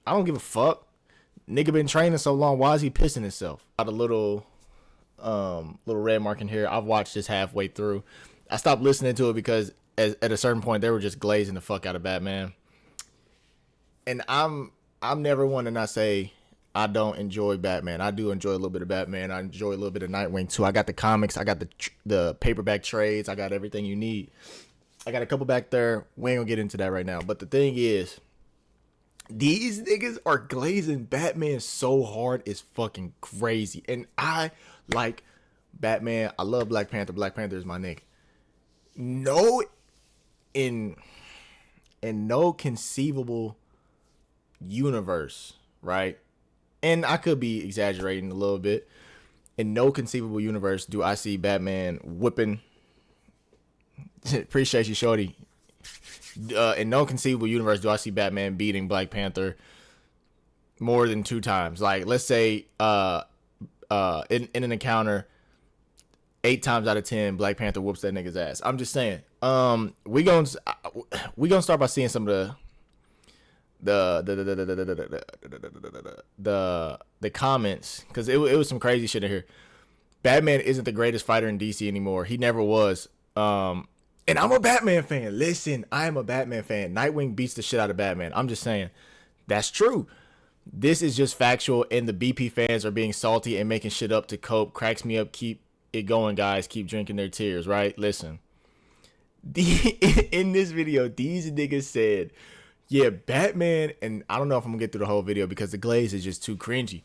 I don't give a fuck. Nigga been training so long. Why is he pissing himself? Got a little red mark in here. I've watched this halfway through. I stopped listening to it because at a certain point they were just glazing the fuck out of Batman. And I'm never one to not say I don't enjoy Batman. I do enjoy a little bit of Batman. I enjoy a little bit of Nightwing too. I got the comics. I got the paperback trades. I got everything you need. I got a couple back there. We ain't gonna get into that right now. But the thing is, these niggas are glazing Batman so hard, it's fucking crazy. And I like Batman. I love Black Panther. Black Panther is my nigga. No, in no conceivable universe, right? And I could be exaggerating a little bit. In no conceivable universe do I see Batman whipping. Appreciate you, shorty. In no conceivable universe do I see Batman beating Black Panther more than 2 times. Like, let's say in an encounter, 8 times out of 10, Black Panther whoops that nigga's ass. I'm just saying. We gonna start by seeing some of the comments, because it was some crazy shit in here. Batman isn't the greatest fighter in DC anymore. He never was. And I'm a Batman fan. Listen, I am a Batman fan. Nightwing beats the shit out of Batman. I'm just saying. That's true. This is just factual, and the BP fans are being salty and making shit up to cope. Cracks me up. Keep it going, guys. Keep drinking their tears, right? Listen. In this video, these niggas said, yeah, Batman, and I don't know if I'm going to get through the whole video because the glaze is just too cringy.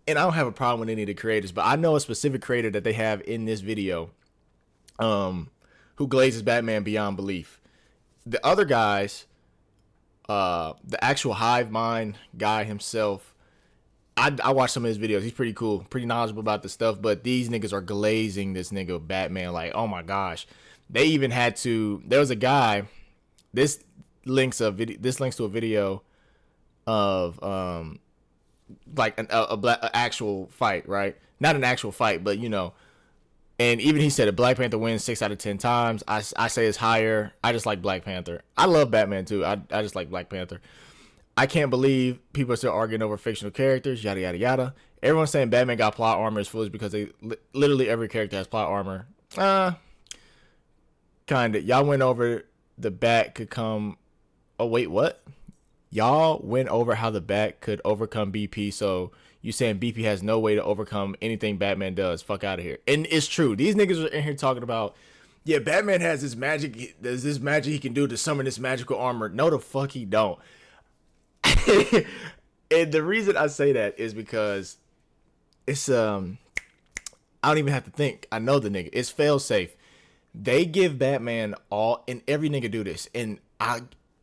And I don't have a problem with any of the creators, but I know a specific creator that they have in this video who glazes Batman beyond belief. The other guys, the actual Hive Mind guy himself, I watched some of his videos. He's pretty cool, pretty knowledgeable about the stuff, but these niggas are glazing this nigga Batman like, oh my gosh. They even had to, there was a guy, this links to a video of like an actual fight, right? Not an actual fight, but you know. And even he said a Black Panther wins 6 out of 10 times. I say it's higher. I just like Black Panther. I love Batman too. I just like Black Panther. I can't believe people are still arguing over fictional characters, yada yada yada. Everyone's saying Batman got plot armor is foolish because they literally every character has plot armor. Kinda. Y'all went over the Bat could come. Oh wait, what? Y'all went over how the Bat could overcome BP, so you saying BP has no way to overcome anything Batman does. Fuck out of here. And it's true. These niggas are in here talking about, yeah, Batman has this magic. There's this magic he can do to summon this magical armor. No, the fuck he don't. And the reason I say that is because it's I don't even have to think. I know the nigga. It's fail safe. They give Batman all, and every nigga do this, and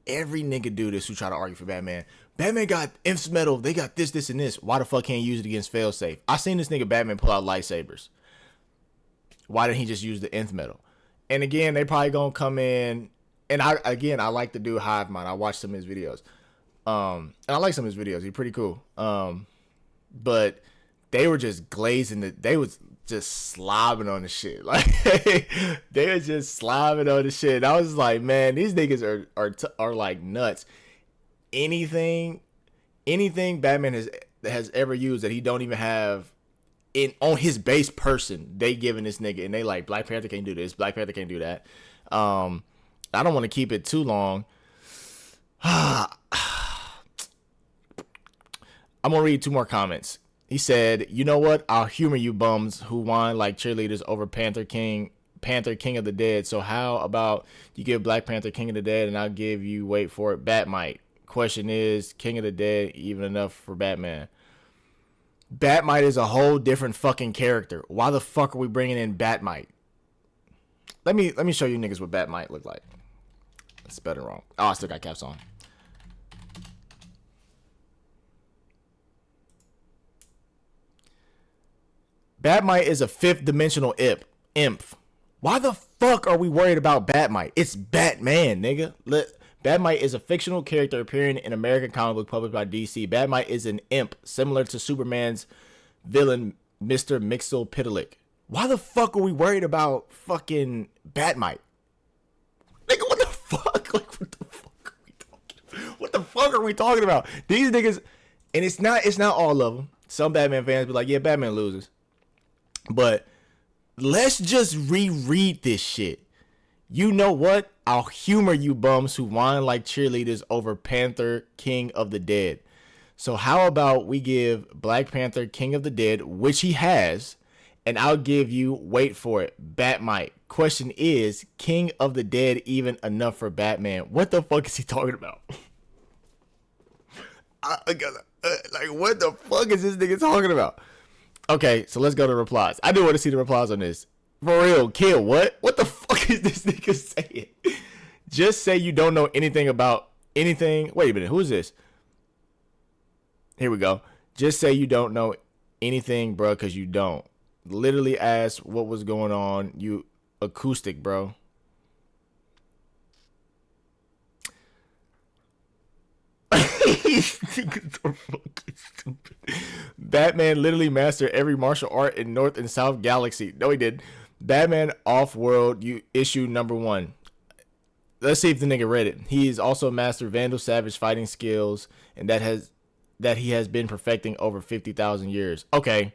every nigga do this who try to argue for Batman. Batman got Imp's metal. They got this, this, and this. Why the fuck can't he use it against failsafe? I seen this nigga Batman pull out lightsabers. Why didn't he just use the nth metal? And again, they probably gonna come in. And I like to do Hive Mind. I watch some of his videos. And I like some of his videos. He's pretty cool. But they were just glazing it. They was just slobbing on the shit. Like they were just slobbing on the shit. And I was like, man, these niggas are like nuts. Anything Batman has ever used that he don't even have on his base person, they giving this nigga, and they like, Black Panther can't do this, Black Panther can't do that. I don't want to keep it too long. I'm gonna read 2 more comments. He said, you know what? I'll humor you bums who whine like cheerleaders over Panther King of the Dead. So how about you give Black Panther King of the Dead and I'll give you, wait for it, Batmite. Question is, King of the Dead even enough for Batman? Batmite is a whole different fucking character. Why the fuck are we bringing in Batmite? Let me show you niggas what Batmite look like. It's better wrong. Oh, I still got caps on. Batmite is a 5th dimensional imp. Why the fuck are we worried about Batmite? It's Batman, nigga. Batmite is a fictional character appearing in American comic book published by DC. Batmite is an imp, similar to Superman's villain, Mr. Mxyzptlk. Why the fuck are we worried about fucking Batmite? Nigga, what the fuck? Like, what the fuck are we talking about? What the fuck are we talking about? These niggas, and it's not all of them. Some Batman fans be like, yeah, Batman loses. But let's just reread this shit. You know what? I'll humor you bums who whine like cheerleaders over Panther, King of the Dead. So how about we give Black Panther, King of the Dead, which he has, and I'll give you, wait for it, Batmite. Question is, King of the Dead even enough for Batman? What the fuck is he talking about? Like, what the fuck is this nigga talking about? Okay, so let's go to replies. I do want to see the replies on this. For real, kill what? What the fuck is this nigga saying? Just say you don't know anything about anything. Wait a minute, who is this? Here we go. Just say you don't know anything, bro, because you don't. Literally ask what was going on. You acoustic, bro. Batman literally mastered every martial art in North and South Galaxy. No, he didn't. Batman Off-World, you issue #1. Let's see if the nigga read it. He is also mastered Vandal Savage fighting skills, and that he has been perfecting over 50,000 years. Okay,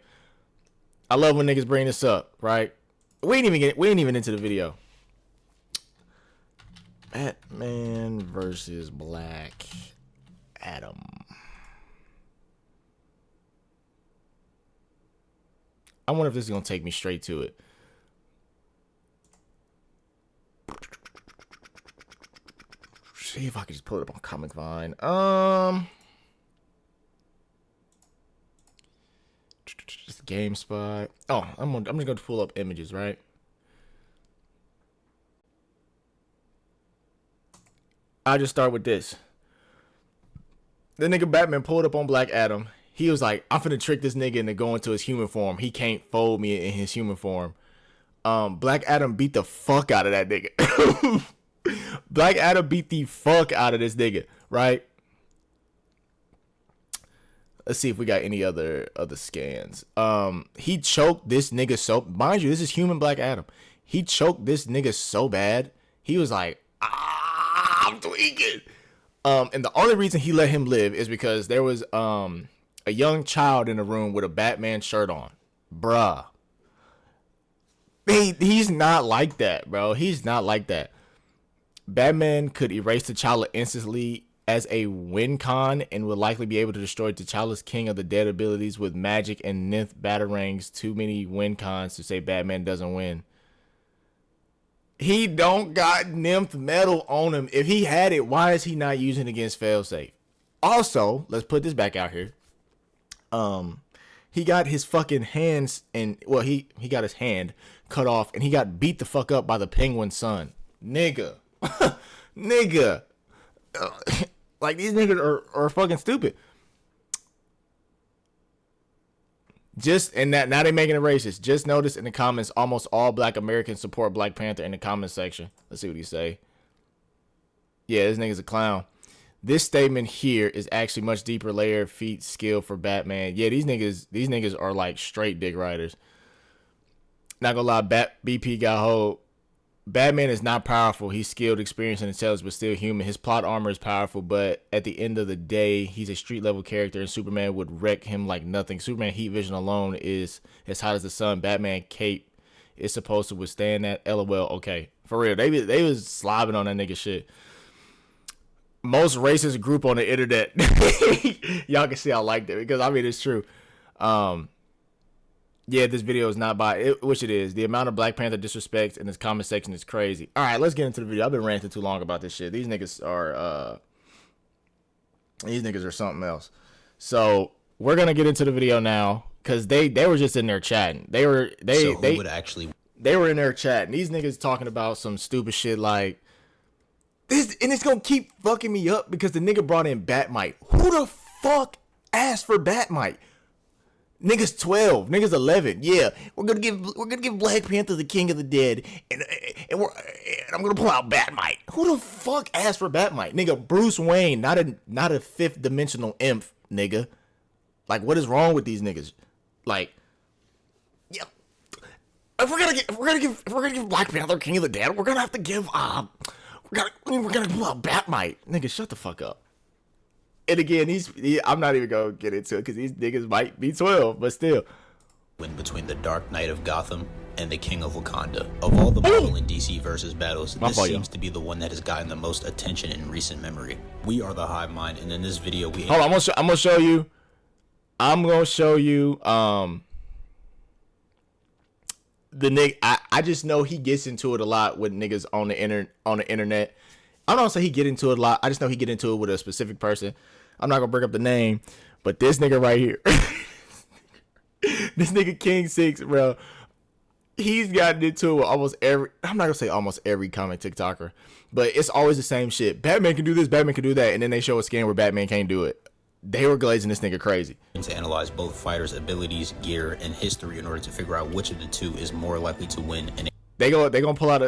I love when niggas bring this up, right? We ain't even into the video. Batman versus Black Adam. I wonder if this is gonna take me straight to it. See if I can just pull it up on Comic Vine. Just GameSpot. Oh, I'm just gonna pull up images, right? I'll just start with this. The nigga Batman pulled up on Black Adam. He was like, I'm finna trick this nigga into going to his human form. He can't fold me in his human form. Black Adam beat the fuck out of that nigga. Black Adam beat the fuck out of this nigga, right? Let's see if we got any other scans. He choked this nigga so, mind you, this is human Black Adam. He choked this nigga so bad. He was like, I'm tweaking. And the only reason he let him live is because there was a young child in the room with a Batman shirt on. Bruh. He's not like that, bro. He's not like that. Batman could erase T'Challa instantly as a win con and would likely be able to destroy T'Challa's King of the Dead abilities with magic and Nth batarangs. Too many win cons to say Batman doesn't win. He don't got Nymph metal on him. If he had it, why is he not using it against Failsafe? Also, let's put this back out here. He got his fucking hands and he got his hand cut off and he got beat the fuck up by the Penguin's son. Nigga. Nigga. Like, these niggas are fucking stupid. And now they making it racist. Just notice in the comments, almost all Black Americans support Black Panther in the comment section. Let's see what he say. Yeah, this nigga's a clown. This statement here is actually much deeper layer feat skill for Batman. Yeah, these niggas are like straight dick riders. Not gonna lie, BP got hold. Batman is not powerful. He's skilled, experienced, and intelligent, but still human. His plot armor is powerful, but at the end of the day, he's a street level character, and Superman would wreck him like nothing. Superman heat vision alone is as hot as the sun. Batman cape is supposed to withstand that. LOL. Okay, for real, they was slobbing on that nigga shit. Most racist group on the internet. Y'all can see I liked it because I mean it's true. Yeah, this video is not by it, which it is. The amount of Black Panther disrespect in this comment section is crazy. All right, let's get into the video. I've been ranting too long about this shit. These niggas are something else. So we're gonna get into the video now because they were just in there chatting. They were in there chatting. These niggas talking about some stupid shit like this, and it's gonna keep fucking me up because the nigga brought in Batmite. Who the fuck asked for Batmite? Niggas 12, niggas 11. Yeah, we're gonna give Black Panther the King of the Dead, and I'm gonna pull out Batmite. Who the fuck asked for Batmite, nigga? Bruce Wayne, not a fifth dimensional imp, nigga. Like, what is wrong with these niggas? Like, yeah, if we're gonna give Black Panther King of the Dead, we're gonna have to give we're gonna pull out Batmite, nigga. Shut the fuck up. And again, I'm not even gonna get into it because these niggas might be 12, but still. Win between the Dark Knight of Gotham and the King of Wakanda. Of all the Marvel and DC versus battles, this seems to be the one that has gotten the most attention in recent memory. We are the Hive Mind, and in this video, we hold on. I'm gonna show you. The nigga. I just know he gets into it a lot with niggas on the internet. I don't say he get into it a lot. I just know he get into it with a specific person. I'm not gonna bring up the name, but this nigga right here, this nigga King Six, bro. He's gotten into it almost every. I'm not gonna say almost every comic TikToker, but it's always the same shit. Batman can do this, Batman can do that, and then they show a scan where Batman can't do it. They were glazing this nigga crazy. To analyze both fighters' abilities, gear, and history in order to figure out which of the two is more likely to win. And they gonna pull out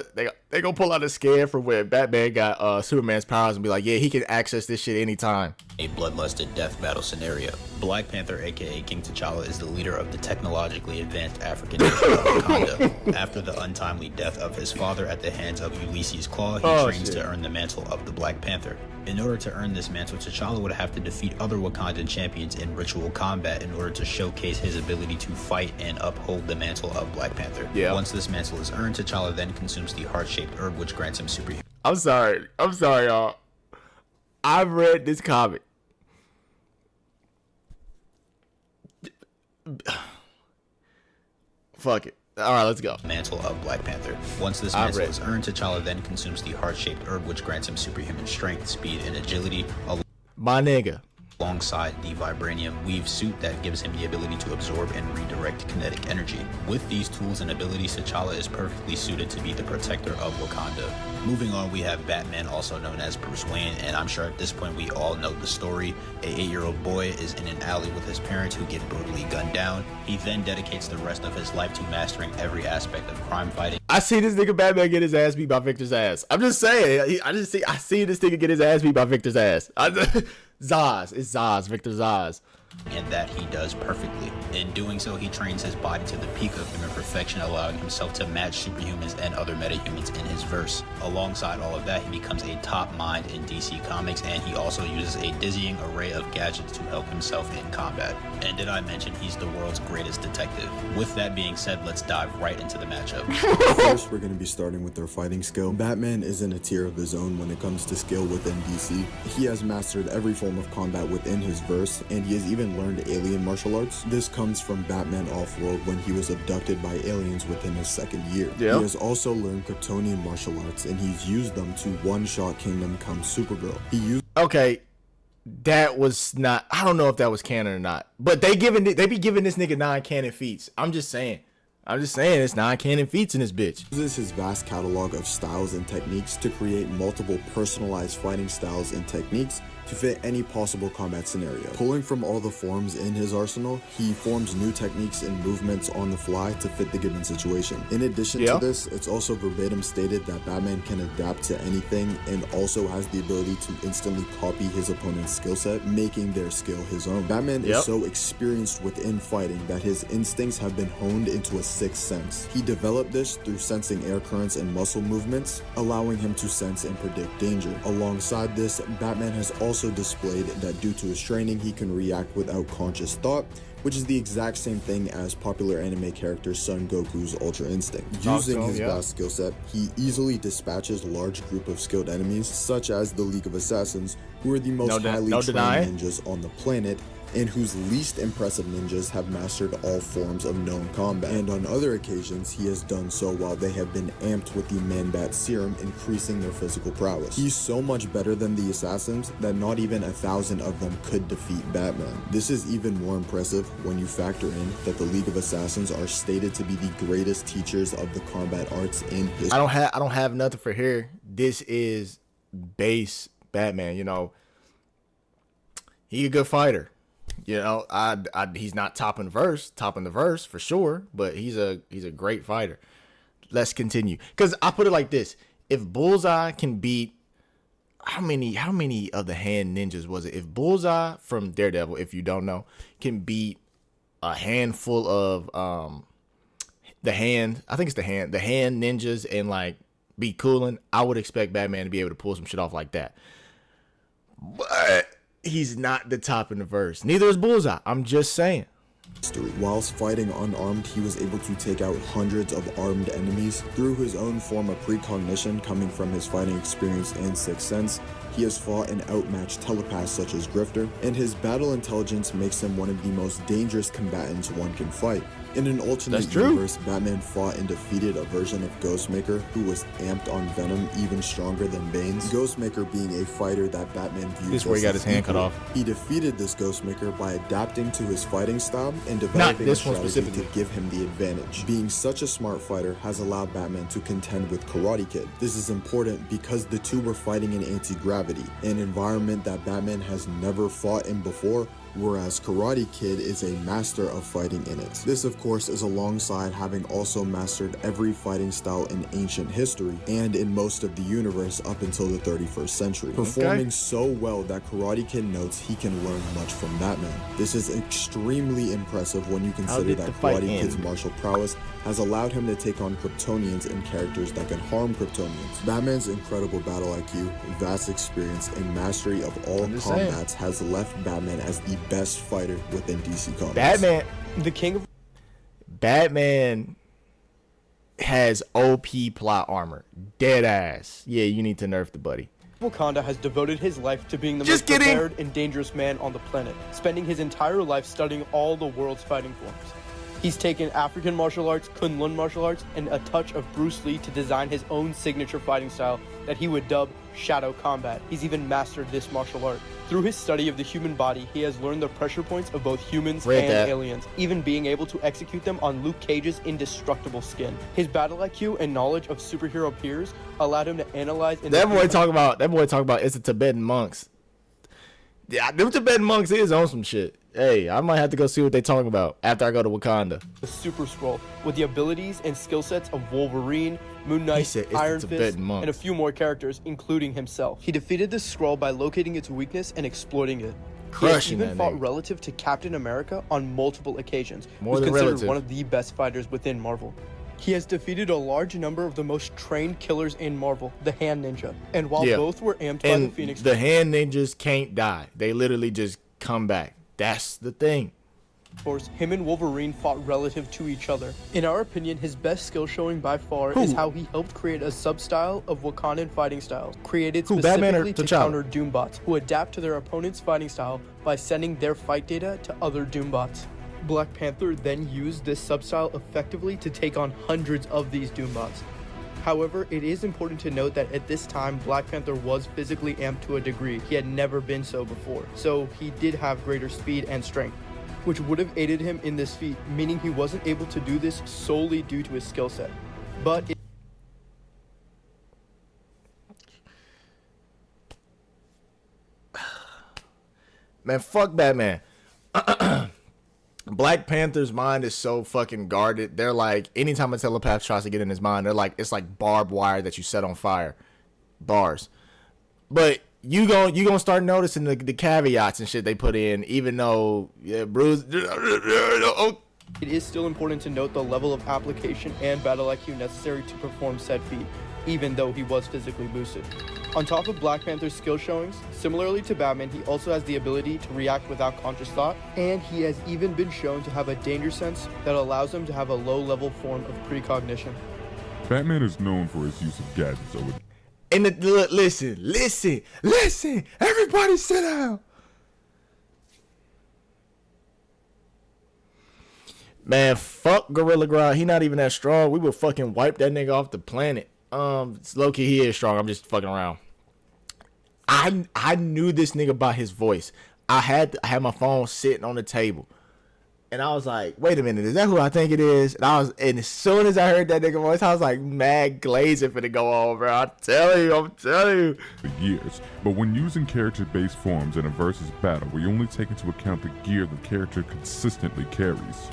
a scan from where Batman got Superman's powers and be like, yeah, he can access this shit anytime. A bloodlusted death battle scenario. Black Panther, aka King T'Challa, is the leader of the technologically advanced African nation of Wakanda. After the untimely death of his father at the hands of Ulysses Claw, he trains to earn the mantle of the Black Panther. In order to earn this mantle, T'Challa would have to defeat other Wakandan champions in ritual combat in order to showcase his ability to fight and uphold the mantle of Black Panther. Yeah. Once this mantle is earned, T'Challa then consumes the heart-shaped herb, which grants him superhuman. I'm sorry, y'all. I've read this comic. Fuck it. All right, let's go. Mantle of Black Panther. Once this mantle is earned, T'Challa then consumes the heart-shaped herb, which grants him superhuman strength, speed, and agility. My nigga. Alongside the vibranium weave suit that gives him the ability to absorb and redirect kinetic energy. With these tools and abilities, T'Challa is perfectly suited to be the protector of Wakanda. Moving on, we have Batman, also known as Bruce Wayne, and I'm sure at this point we all know the story. A 8-year-old boy is in an alley with his parents who get brutally gunned down. He then dedicates the rest of his life to mastering every aspect of crime fighting. I see this nigga Batman get his ass beat by Victor's ass. I'm just saying. I see this nigga get his ass beat by Victor's ass. Zaz. It's Zaz. Victor Zaz. And that he does perfectly. In doing so, he trains his body to the peak of human perfection, allowing himself to match superhumans and other metahumans in his verse. Alongside all of that, he becomes a top mind in DC Comics, and he also uses a dizzying array of gadgets to help himself in combat. And did I mention he's the world's greatest detective? With that being said, let's dive right into the matchup. First, we're going to be starting with their fighting skill. Batman is in a tier of his own when it comes to skill within DC. He has mastered every form of combat within his verse, and he has even learned alien martial arts. This comes from Batman Off-World when he was abducted by aliens within his second year. Yeah. He has also learned Kryptonian martial arts, and he's used them to one-shot Kingdom Come Supergirl. Okay, that was not. I don't know if that was canon or not, but they be giving this nigga non-canon feats. I'm just saying it's non-canon feats in this bitch. He uses his vast catalog of styles and techniques to create multiple personalized fighting styles and techniques to fit any possible combat scenario. Pulling from all the forms in his arsenal, he forms new techniques and movements on the fly to fit the given situation. In addition to this, it's also verbatim stated that Batman can adapt to anything and also has the ability to instantly copy his opponent's skill set, making their skill his own. Batman is so experienced within fighting that his instincts have been honed into a sixth sense. He developed this through sensing air currents and muscle movements, allowing him to sense and predict danger. Alongside this, Batman has also displayed that due to his training, he can react without conscious thought, which is the exact same thing as popular anime character Son Goku's Ultra Instinct. Using his vast skill set, he easily dispatches a large group of skilled enemies, such as the League of Assassins, who are the most highly trained ninjas on the planet, and whose least impressive ninjas have mastered all forms of known combat. And on other occasions, he has done so while they have been amped with the Man-Bat serum, increasing their physical prowess. He's so much better than the assassins that not even 1,000 of them could defeat Batman. This is even more impressive when you factor in that the League of Assassins are stated to be the greatest teachers of the combat arts in history. I don't have nothing for here. This is base Batman, you know. He a good fighter. You know, he's not topping the verse for sure, but he's a great fighter. Let's continue. Because I put it like this: if Bullseye can beat how many of the hand ninjas was it? If Bullseye from Daredevil, if you don't know, can beat a handful of the hand ninjas and like beat Coolin, I would expect Batman to be able to pull some shit off like that. But he's not the top in the verse. Neither is Bullseye. I'm just saying. Whilst fighting unarmed, he was able to take out hundreds of armed enemies. Through his own form of precognition coming from his fighting experience and sixth sense, he has fought and outmatched telepaths such as Grifter, and his battle intelligence makes him one of the most dangerous combatants one can fight. In an alternate universe, Batman fought and defeated a version of Ghostmaker who was amped on Venom even stronger than Bane's. Ghostmaker being a fighter that Batman views This is where he got his hand cut off. He defeated this Ghostmaker by adapting to his fighting style and developing a strategy to give him the advantage. Being such a smart fighter has allowed Batman to contend with Karate Kid. This is important because the two were fighting in anti-gravity, an environment that Batman has never fought in before, whereas Karate Kid is a master of fighting in it. This of course is alongside having also mastered every fighting style in ancient history and in most of the universe up until the 31st century, performing so well that Karate Kid notes he can learn much from Batman. This is extremely impressive when you consider that Karate Kid's martial prowess has allowed him to take on Kryptonians and characters that can harm Kryptonians. Batman's incredible battle IQ, vast experience, and mastery of all combats has left Batman as the best fighter within DC Comics. Batman has OP plot armor. Dead ass. Yeah, you need to nerf the buddy. Wakanda has devoted his life to being the most prepared and dangerous man on the planet, spending his entire life studying all the world's fighting forms. He's taken African martial arts, Kunlun martial arts, and a touch of Bruce Lee to design his own signature fighting style that he would dub Shadow Combat. He's even mastered this martial art. Through his study of the human body, he has learned the pressure points of both humans and aliens, even being able to execute them on Luke Cage's indestructible skin. His battle IQ and knowledge of superhero peers allowed him to analyze... That boy talk about it's the Tibetan monks. Yeah, them Tibetan monks is on some shit. Hey, I might have to go see what they talking about after I go to Wakanda. The Super Skrull, with the abilities and skill sets of Wolverine, Moon Knight, Iron Fist, and a few more characters, including himself. He defeated the Skrull by locating its weakness and exploiting it. Crushing he even fought relative to Captain America on multiple occasions. More than considered relative. One of the best fighters within Marvel. He has defeated a large number of the most trained killers in Marvel, the Hand Ninja. And while both were amped by the Phoenix... the Hand Ninjas can't die. They literally just come back. That's the thing. Of course, him and Wolverine fought relative to each other. In our opinion, his best skill showing by far is how he helped create a sub-style of Wakandan fighting styles, created specifically to counter Doombots, who adapt to their opponent's fighting style by sending their fight data to other Doombots. Black Panther then used this sub-style effectively to take on hundreds of these Doombots. However, it is important to note that at this time, Black Panther was physically amped to a degree. He had never been so before, so he did have greater speed and strength, which would have aided him in this feat, meaning he wasn't able to do this solely due to his skill set. But man, fuck Batman. Black Panther's mind is so fucking guarded. They're like, anytime a telepath tries to get in his mind, they're like, it's like barbed wire that you set on fire. Bars. But you gonna start noticing the caveats and shit they put in, even though Bruce... It is still important to note the level of application and battle IQ necessary to perform said feat, even though he was physically boosted. On top of Black Panther's skill showings, similarly to Batman, he also has the ability to react without conscious thought, and he has even been shown to have a danger sense that allows him to have a low-level form of precognition. Batman is known for his use of gadgets over... And listen, everybody sit down. Man, fuck Gorilla Grodd. He not even that strong. We would fucking wipe that nigga off the planet. Low-key, he is strong. I'm just fucking around. I knew this nigga by his voice. I had my phone sitting on the table, and I was like, "Wait a minute, is that who I think it is?" And as soon as I heard that nigga voice, I was like, "Mad Glaze finna go on, bro." I'm telling you. For years, but when using character-based forms in a versus battle, we only take into account the gear the character consistently carries.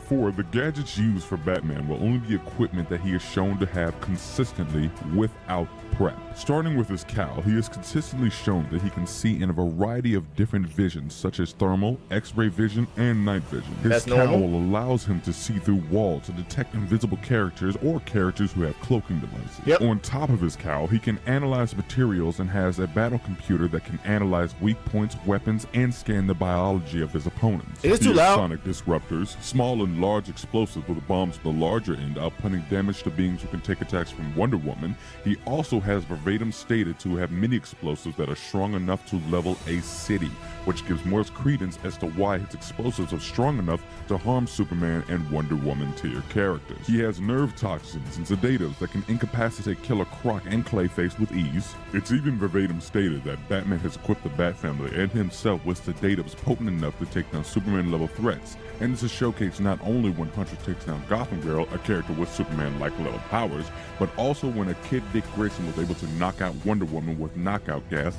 Therefore, the gadgets used for Batman will only be equipment that he is shown to have consistently without prep. Starting with his cowl, he is consistently shown that he can see in a variety of different visions, such as thermal, X-ray vision, and night vision. His cowl allows him to see through walls to detect invisible characters or characters who have cloaking devices. On top of his cowl, he can analyze materials and has a battle computer that can analyze weak points, weapons, and scan the biology of his opponents. It is too loud. Sonic disruptors, small and large explosives with bombs at the larger end, outputting damage to beings who can take attacks from Wonder Woman. He also has verbatim stated to have many explosives that are strong enough to level a city, which gives more credence as to why his explosives are strong enough to harm Superman and Wonder Woman tier characters. He has nerve toxins and sedatives that can incapacitate Killer Croc and Clayface with ease. It's even verbatim stated that Batman has equipped the Bat family and himself with sedatives potent enough to take down Superman level threats, and this is showcased not only when Hunter takes down Gotham Girl, a character with Superman-like level powers, but also when a kid Dick Grayson was able to knock out Wonder Woman with knockout gas.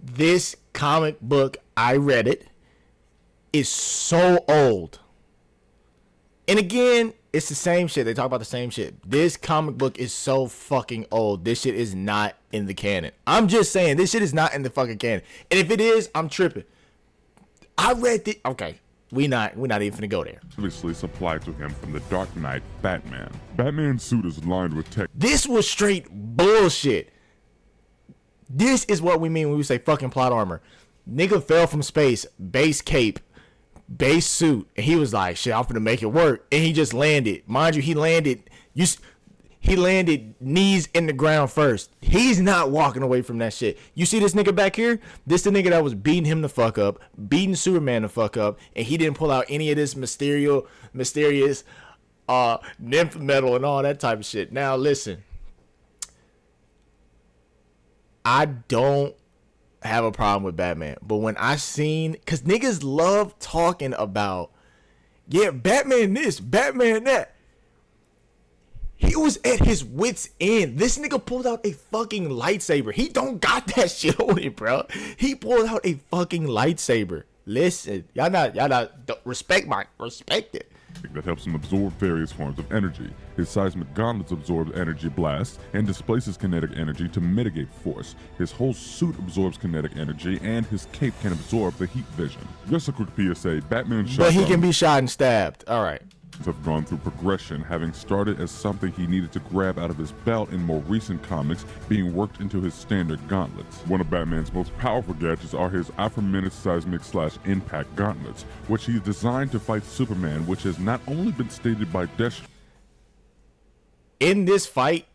This comic book, I read it, is so old. And again, it's the same shit. They talk about the same shit. This comic book is so fucking old. This shit is not in the canon. I'm just saying, this shit is not in the fucking canon. And if it is, I'm tripping. I read it. Okay. We're not even gonna go there. Obviously supplied to him from the Dark Knight Batman. Batman's suit is lined with tech. This was straight bullshit. This is what we mean when we say fucking plot armor. Nigga fell from space, base cape, base suit, and he was like, shit, I'm finna make it work. And he just landed. Mind you, he landed knees in the ground first. He's not walking away from that shit. You see this nigga back here? This the nigga that was beating him the fuck up, beating Superman the fuck up, and he didn't pull out any of this mysterious nymph metal and all that type of shit. Now listen, I don't have a problem with Batman, but when I seen, cause niggas love talking about, yeah, Batman this, Batman that. He was at his wit's end. This nigga pulled out a fucking lightsaber. He don't got that shit on him, bro. He pulled out a fucking lightsaber. Listen, y'all not respect it. That helps him absorb various forms of energy. His seismic gauntlets absorb energy blasts and displaces kinetic energy to mitigate force. His whole suit absorbs kinetic energy, and his cape can absorb the heat vision. Just a quick PSA, Batman shot. But he can be shot and stabbed. All right. Have gone through progression, having started as something he needed to grab out of his belt in more recent comics, being worked into his standard gauntlets. One of Batman's most powerful gadgets are his Alpha-Minute Seismic / Impact gauntlets, which he's designed to fight Superman, which has not only been stated by Deathstroke. In this fight,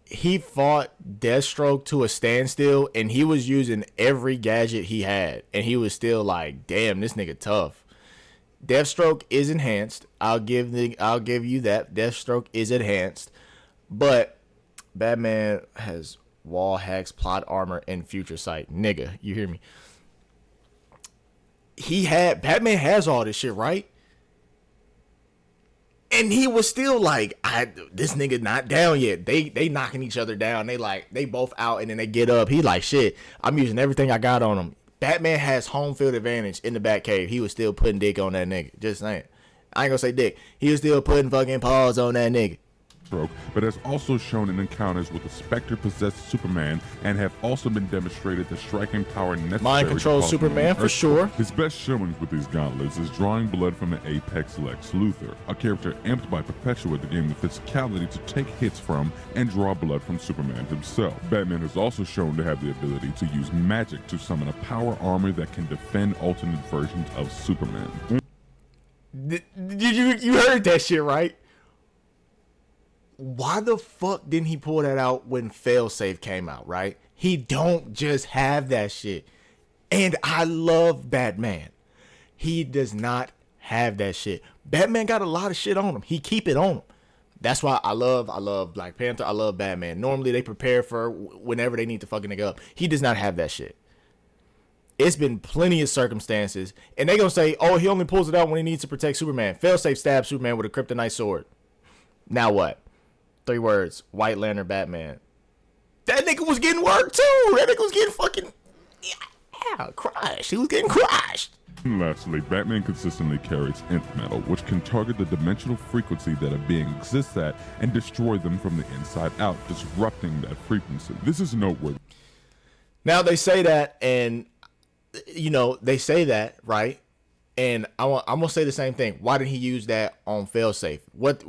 he fought Deathstroke to a standstill, and he was using every gadget he had, and he was still like, damn, this nigga tough. Deathstroke is enhanced. I'll give you that. Deathstroke is enhanced, but Batman has wall hacks, plot armor, and future sight. Nigga, you hear me? Batman has all this shit, right? And he was still like, this nigga not down yet. They knocking each other down. They both out, and then they get up. He like, shit, I'm using everything I got on him. Batman has home field advantage in the Batcave. He was still putting dick on that nigga. Just saying. I ain't gonna say dick. He was still putting fucking paws on that nigga. But has also shown in encounters with a Spectre-possessed Superman, and have also been demonstrated the striking power necessary. Mind control Superman for sure. His best showings with these gauntlets is drawing blood from the Apex Lex Luthor, a character amped by Perpetua to gain the physicality to take hits from and draw blood from Superman himself. Batman has also shown to have the ability to use magic to summon a power armor that can defend alternate versions of Superman. You heard that shit, right? Why the fuck didn't he pull that out when Failsafe came out, right? He don't just have that shit. And I love Batman. He does not have that shit. Batman got a lot of shit on him. He keep it on him. That's why I love Black Panther. I love Batman. Normally they prepare for whenever they need to fucking nigga up. He does not have that shit. It's been plenty of circumstances. And they gonna say, oh, he only pulls it out when he needs to protect Superman. Failsafe stabs Superman with a kryptonite sword. Now what? 3 words. White Lantern Batman. That nigga was getting work too. That nigga was getting fucking crushed. He was getting crushed. And lastly, Batman consistently carries nth metal, which can target the dimensional frequency that a being exists at and destroy them from the inside out, disrupting that frequency. This is noteworthy. Now they say that, and they say that, right? And I'm gonna say the same thing. Why did he use that on failsafe? What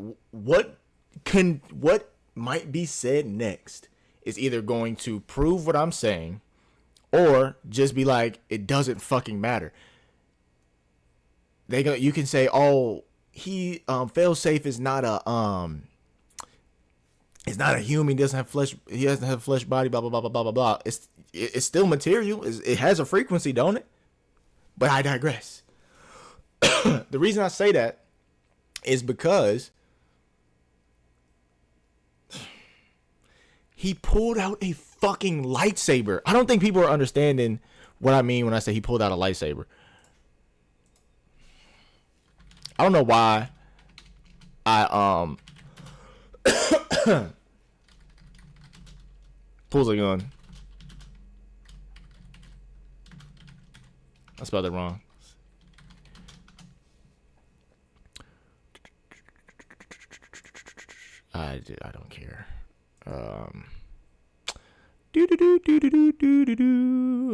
might be said next is either going to prove what I'm saying, or just be like, it doesn't fucking matter. You can say, oh, he failsafe is not a human. He doesn't have flesh. He doesn't have a flesh body. Blah blah blah blah blah blah blah. It's still material. It has a frequency, don't it? But I digress. The reason I say that is because he pulled out a fucking lightsaber. I don't think people are understanding what I mean when I say he pulled out a lightsaber. I don't know why I pulls a gun. I spelled it wrong. I don't care.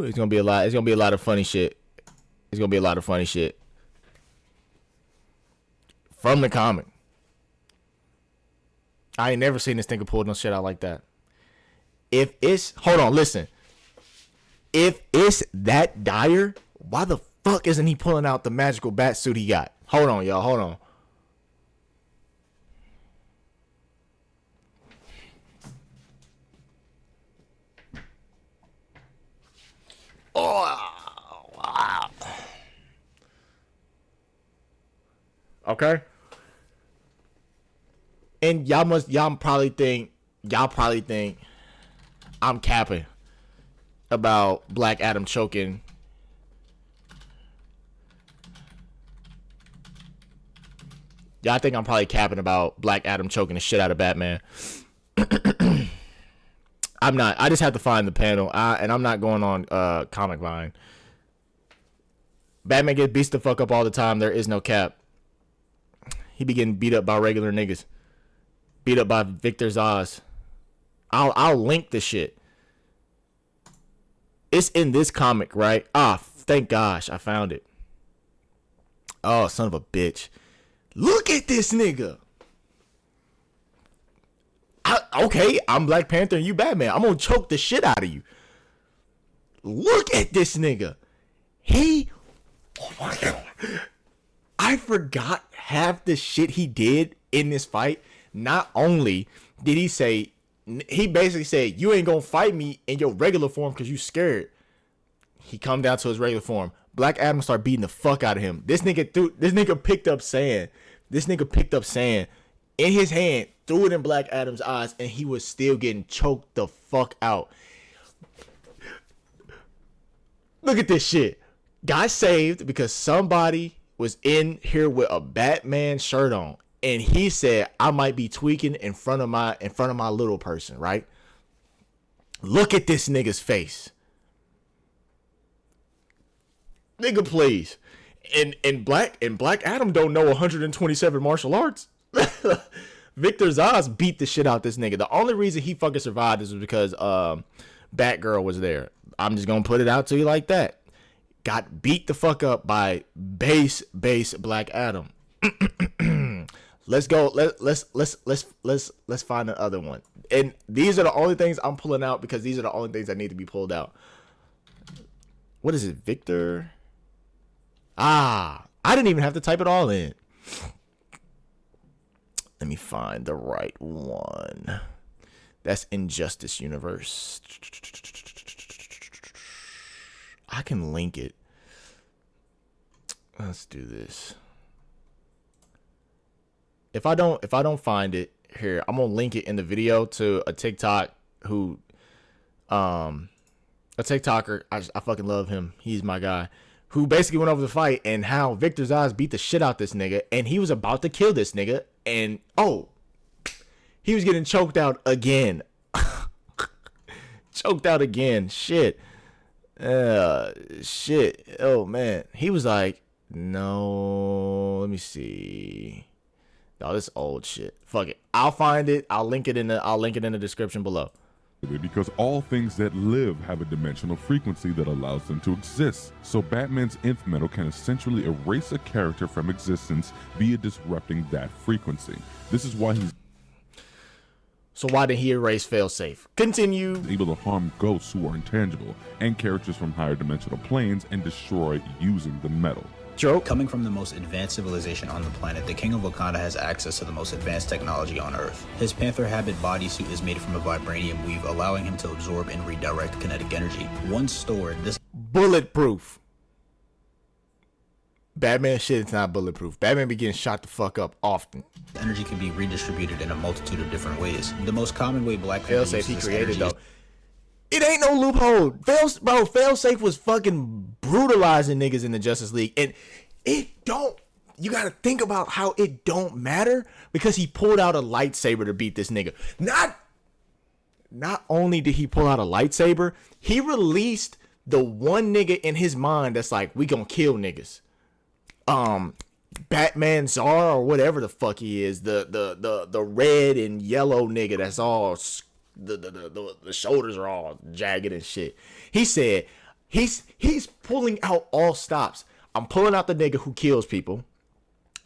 It's gonna be a lot. It's gonna be a lot of funny shit. It's gonna be a lot of funny shit from the comic. I ain't never seen this nigga pull no shit out like that. Hold on, listen. If it's that dire, why the fuck isn't he pulling out the magical bat suit he got? Hold on, y'all. Hold on. Oh, wow. Okay. And y'all probably think I'm capping about Black Adam choking. Y'all think I'm probably capping about Black Adam choking the shit out of Batman. I'm not. I just have to find the panel. And I'm not going on Comic Vine. Batman gets beat the fuck up all the time. There is no cap. He be getting beat up by regular niggas. Beat up by Victor Zsasz. I'll link the shit. It's in this comic, right? Thank gosh, I found it. Oh, son of a bitch. Look at this nigga. Okay, I'm Black Panther and you Batman. I'm gonna choke the shit out of you. Look at this nigga. Oh my God. I forgot half the shit he did in this fight. Not only did he say, he basically said, you ain't gonna fight me in your regular form because you scared. He come down to his regular form. Black Adam start beating the fuck out of him. This nigga picked up sand in his hand, threw it in Black Adam's eyes, and he was still getting choked the fuck out. Look at this shit. Got saved because somebody was in here with a Batman shirt on, and he said, I might be tweaking in front of my little person, right? Look at this nigga's face. Nigga, please. And Black Adam don't know 127 martial arts. Victor Zsasz beat the shit out this nigga. The only reason he fucking survived is because Batgirl was there. I'm just gonna put it out to you like that. Got beat the fuck up by base Black Adam. Let's go. Let's find another one. And these are the only things I'm pulling out because these are the only things that need to be pulled out. What is it, Victor? I didn't even have to type it all in. Let me find the right one. That's Injustice Universe. I can link it. Let's do this. If I don't find it here, I'm gonna link it in the video to a TikTok who a TikToker, I fucking love him. He's my guy. Who basically went over the fight and how Victor Zsasz beat the shit out this nigga, and he was about to kill this nigga, and he was getting choked out again. Choked out again. Shit. Shit. Oh man, he was like, no. Let me see. Oh, this old shit. Fuck it. I'll find it. I'll link it in the description below. Because all things that live have a dimensional frequency that allows them to exist. So Batman's nth metal can essentially erase a character from existence via disrupting that frequency. This is why he's So why did he erase failsafe? Continue. able to harm ghosts who are intangible and characters from higher dimensional planes and destroy using the metal. Joke. Coming from the most advanced civilization on the planet, the King of Wakanda has access to the most advanced technology on Earth. His Panther habit bodysuit is made from a vibranium weave, allowing him to absorb and redirect kinetic energy. Once stored, this Bulletproof. Batman shit is not bulletproof. Batman be getting shot the fuck up often. energy can be redistributed in a multitude of different ways. The most common way Black Panther Failsafe uses he this created energy though. It ain't no loophole. Failsafe was fucking brutalizing niggas in the Justice League. And it don't, you gotta think about how it don't matter because he pulled out a lightsaber to beat this nigga. Not only did he pull out a lightsaber, he released the one nigga in his mind that's like, we gonna kill niggas. Batman Czar or whatever the fuck he is, the red and yellow nigga that's all the shoulders are all jagged and shit. He said he's pulling out all stops. I'm pulling out the nigga who kills people,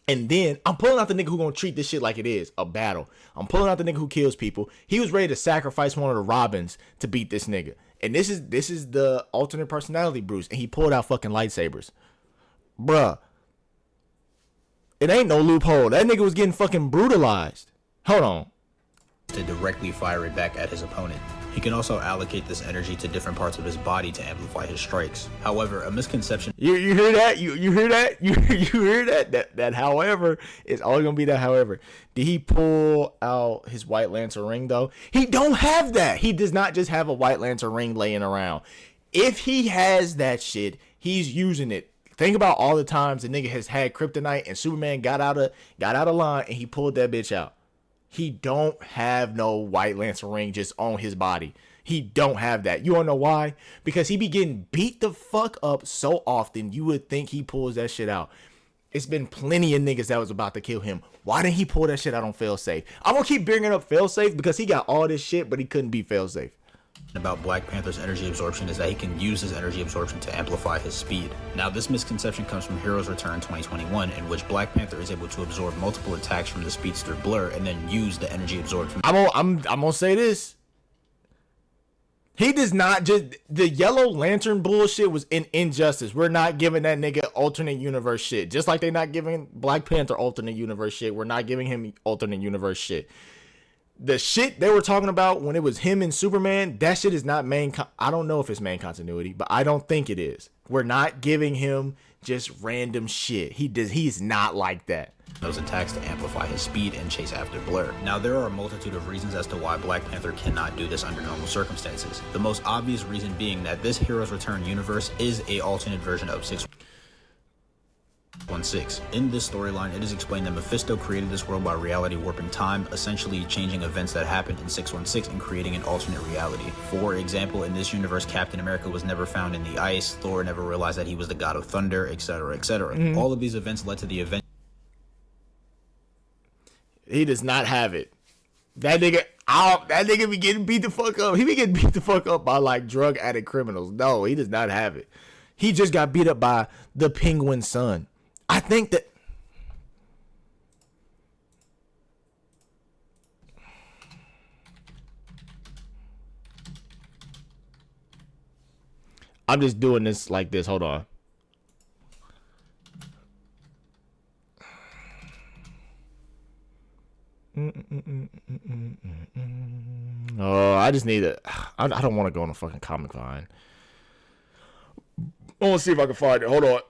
and then I'm pulling out the nigga who gonna treat this shit like it is a battle. I'm pulling out the nigga who kills people. He was ready to sacrifice one of the Robins to beat this nigga. And this is the alternate personality Bruce, and he pulled out fucking lightsabers. Bruh. It ain't no loophole. That nigga was getting fucking brutalized. Hold on. to directly fire it back at his opponent. He can also allocate this energy to different parts of his body to amplify his strikes. However, a misconception You hear that? You hear that? You hear that? That however is all gonna be that however. Did he pull out his White Lantern ring though? He don't have that. He does not just have a White Lantern ring laying around. If he has that shit, he's using it. Think about all the times the nigga has had kryptonite and Superman got out of line and he pulled that bitch out. He don't have no White Lantern ring just on his body. He don't have that. You wanna know why? Because he be getting beat the fuck up so often, you would think he pulls that shit out. It's been plenty of niggas that was about to kill him. Why didn't he pull that shit out on Failsafe? I'm gonna keep bringing up Failsafe because he got all this shit, but he couldn't beat Failsafe. about Black Panther's energy absorption is that he can use his energy absorption to amplify his speed. Now, this misconception comes from Heroes Return 2021, in which Black Panther is able to absorb multiple attacks from the speedster Blur and then use the energy absorbed from I'm gonna say this. He does not just the Yellow Lantern bullshit was in Injustice. We're not giving that nigga alternate universe shit. Just like they're not giving Black Panther alternate universe shit. We're not giving him alternate universe shit. The shit they were talking about when it was him and Superman, that shit is not I don't know if it's main continuity, but I don't think it is. We're not giving him just random shit. He's not like that. those attacks to amplify his speed and chase after Blur. Now, there are a multitude of reasons as to why Black Panther cannot do this under normal circumstances. The most obvious reason being that this Heroes Return universe is a alternate version of 616. In this storyline, it is explained that Mephisto created this world by reality warping time, essentially changing events that happened in 616 and creating an alternate reality. For example, in this universe, Captain America was never found in the ice, Thor never realized that he was the god of thunder, etc., etc. All of these events led to the event. He does not have it. That nigga be getting beat the fuck up. He be getting beat the fuck up by like drug addict criminals. No, he does not have it. He just got beat up by the Penguin's son. I think that I'm just doing this like this. Hold on. Oh, I just need it. I don't want to go on a fucking comic line. I want to see if I can find it. Hold on.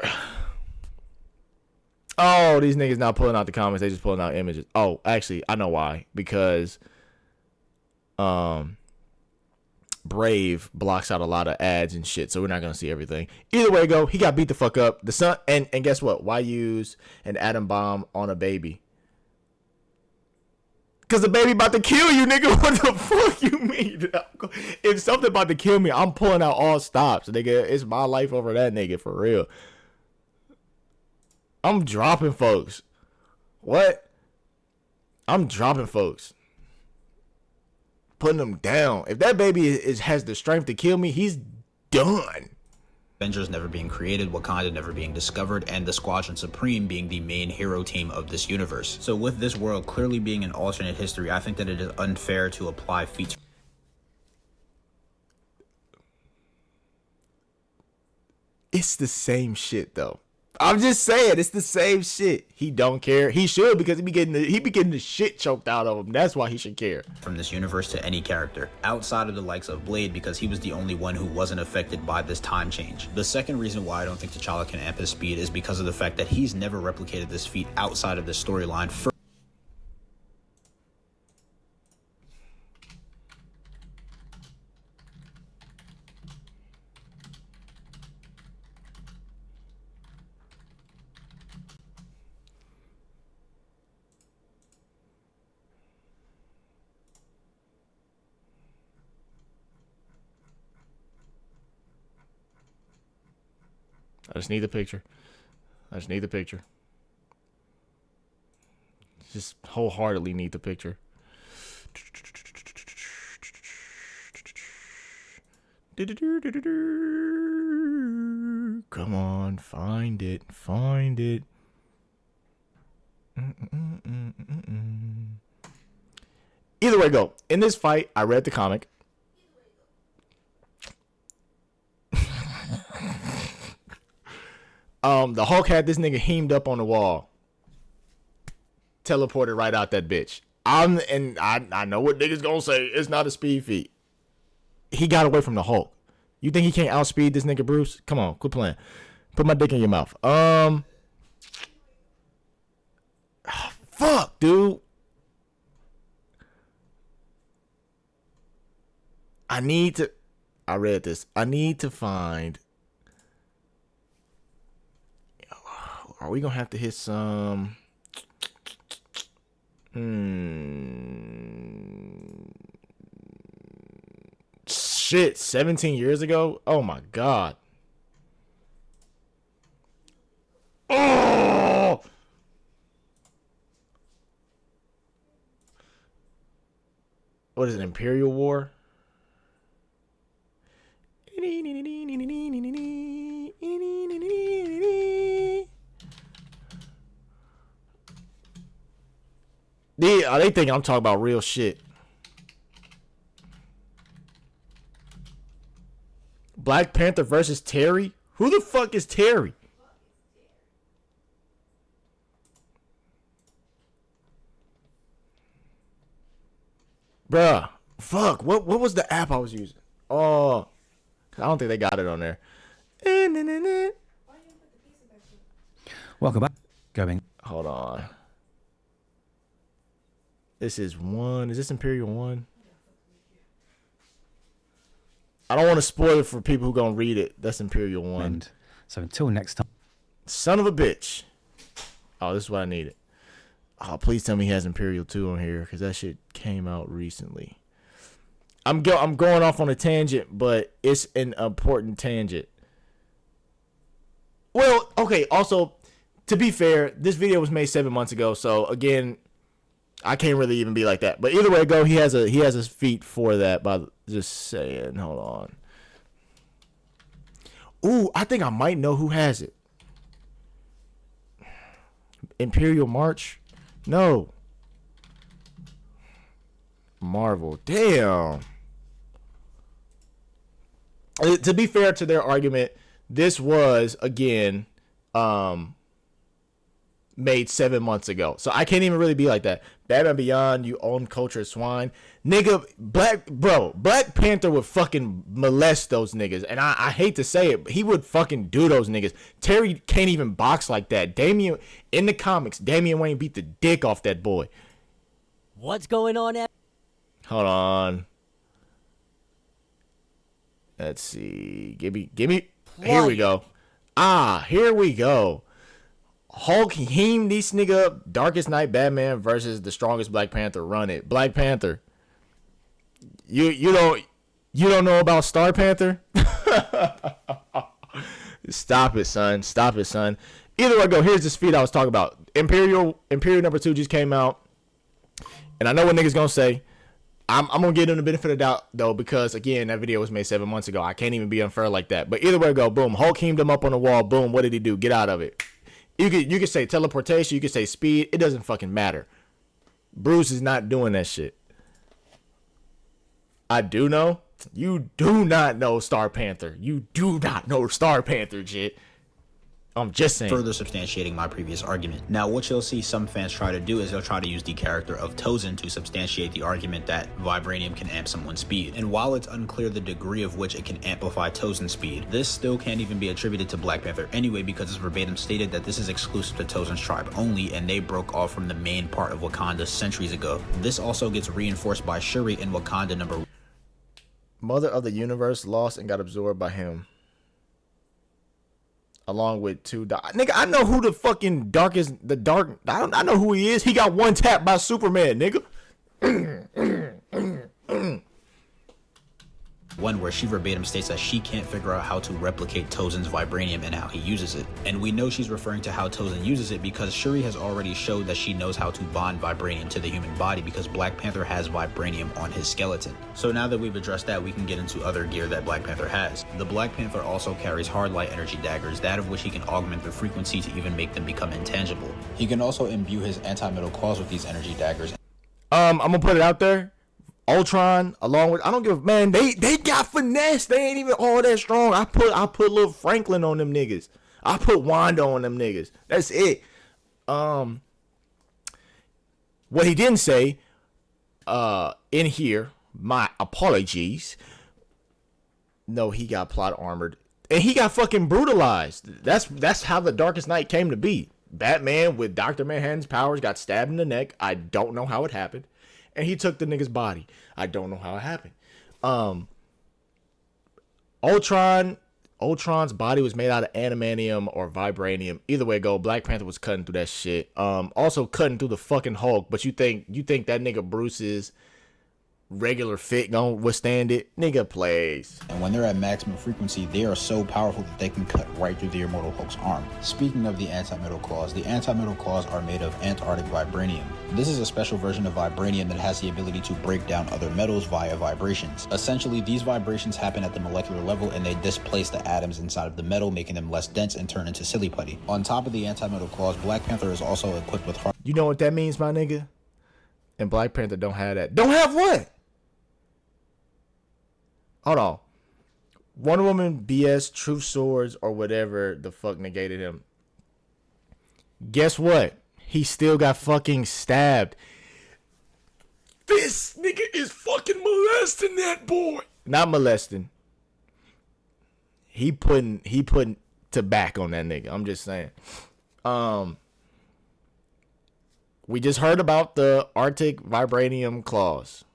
Oh, these niggas not pulling out the comments. They just pulling out images. Oh, actually, I know why. Because Brave blocks out a lot of ads and shit, so we're not gonna see everything. Either way go, he got beat the fuck up. The son and guess what? Why use an atom bomb on a baby? Cause the baby about to kill you, nigga. What the fuck you mean? If something about to kill me, I'm pulling out all stops, nigga. It's my life over that nigga, for real. I'm dropping folks. What? I'm dropping folks. Putting them down. If that baby has the strength to kill me, he's done. Avengers never being created, Wakanda never being discovered, and the Squadron Supreme being the main hero team of this universe. So with this world clearly being an alternate history, I think that it is unfair to apply feats. It's the same shit though. I'm just saying, it's the same shit. He don't care. He should, because he be getting the shit choked out of him. That's why he should care. From this universe to any character, outside of the likes of Blade, because he was the only one who wasn't affected by this time change. The second reason why I don't think T'Challa can amp his speed is because of the fact that he's never replicated this feat outside of the storyline. I just need the picture. I just need the picture. Just wholeheartedly need the picture. Come on, find it. Find it. Either way, go. In this fight, I read the comic. The Hulk had this nigga heamed up on the wall. Teleported right out that bitch. I know what niggas gonna say. It's not a speed feat. He got away from the Hulk. You think he can't outspeed this nigga Bruce? Come on, quit playing. Put my dick in your mouth. Fuck, dude. I read this. I need to find. Are we gonna have to hit some? Shit, 17 years ago? Oh my god. Oh! What is it, Imperial War? They think I'm talking about real shit. Black Panther versus Terry? Who the fuck is Terry? Bruh. Fuck. What was the app I was using? Oh. I don't think they got it on there. Welcome back. Going. Hold on. This is 1. Is this Imperial 1? I don't want to spoil it for people who gonna read it. That's Imperial 1. And so until next time. Son of a bitch. Oh, this is what I needed. Oh, please tell me he has Imperial 2 on here, because that shit came out recently. I'm going off on a tangent, but it's an important tangent. Well, okay, also, to be fair, this video was made 7 months ago, so again, I can't really even be like that. But either way go, he has a feat for that, by just saying. Hold on. Ooh, I think I might know who has it. Imperial March? No. Marvel. Damn. To be fair to their argument, this was, again, made 7 months ago. So I can't even really be like that. Batman Beyond, you own culture swine. Nigga, Black Panther would fucking molest those niggas. And I hate to say it, but he would fucking do those niggas. Terry can't even box like that. Damian, in the comics, Damian Wayne beat the dick off that boy. What's going on at? Hold on. Let's see. Give me. Here we go. Here we go. Hulk heamed this nigga up. Darkest Night Batman versus the strongest Black Panther. Run it. Black Panther. You don't know about Star Panther? Stop it, son. Stop it, son. Either way, go. Here's this feed I was talking about. Imperial number 2 just came out. And I know what niggas gonna say. I'm gonna give them the benefit of the doubt though, because again, that video was made 7 months ago. I can't even be unfair like that. But either way, go. Boom. Hulk heamed him up on the wall. Boom. What did he do? Get out of it. You could say teleportation. You could say speed. It doesn't fucking matter. Bruce is not doing that shit. I do know. You do not know Star Panther. You do not know Star Panther shit. I'm just saying. Further substantiating my previous argument. Now, what you'll see some fans try to do is they'll try to use the character of Tozen to substantiate the argument that vibranium can amp someone's speed. And while it's unclear the degree of which it can amplify Tozen's speed, this still can't even be attributed to Black Panther anyway, because it's verbatim stated that this is exclusive to Tozen's tribe only, and they broke off from the main part of Wakanda centuries ago. This also gets reinforced by Shuri in Wakanda number 1. Mother of the Universe lost and got absorbed by him. Along with 2 nigga, I know who the fucking I know who he is. He got one tap by Superman, nigga. One where she verbatim states that she can't figure out how to replicate Tozen's vibranium and how he uses it. And we know she's referring to how Tozen uses it because Shuri has already showed that she knows how to bond vibranium to the human body because Black Panther has vibranium on his skeleton. So now that we've addressed that, we can get into other gear that Black Panther has. The Black Panther also carries hard light energy daggers, that of which he can augment their frequency to even make them become intangible. He can also imbue his anti-metal claws with these energy daggers. I'm gonna put it out there. Ultron, along with, I don't give a man, they got finesse. They ain't even all that strong. I put little Franklin on them niggas. I put Wanda on them niggas. That's it. What he didn't say, in here, my apologies. No, he got plot armored. And he got fucking brutalized. That's how the Darkest Night came to be. Batman with Dr. Manhattan's powers got stabbed in the neck. I don't know how it happened. And he took the nigga's body. I don't know how it happened. Ultron's body was made out of adamantium or vibranium. Either way go, Black Panther was cutting through that shit. Also cutting through the fucking Hulk. But you think that nigga Bruce's regular fit gonna withstand it? Nigga plays. And when they're at maximum frequency, they are so powerful that they can cut right through the Immortal Hulk's arm. Speaking of the anti-metal claws are made of Antarctic vibranium. This is a special version of vibranium that has the ability to break down other metals via vibrations. Essentially, these vibrations happen at the molecular level and they displace the atoms inside of the metal, making them less dense and turn into silly putty. On top of the anti-metal claws, Black Panther is also equipped with You know what that means, my nigga? And Black Panther don't have that. Don't have what? Hold on. Wonder Woman BS Truth Swords or whatever the fuck negated him. Guess what? He still got fucking stabbed. This nigga is fucking molesting that boy. Not molesting. He putting tobacco on that nigga. I'm just saying. We just heard about the Arctic vibranium claws.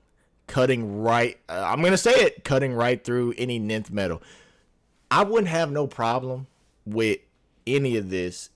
Cutting right, I'm going to say it, cutting right through any nth metal. I wouldn't have no problem with any of this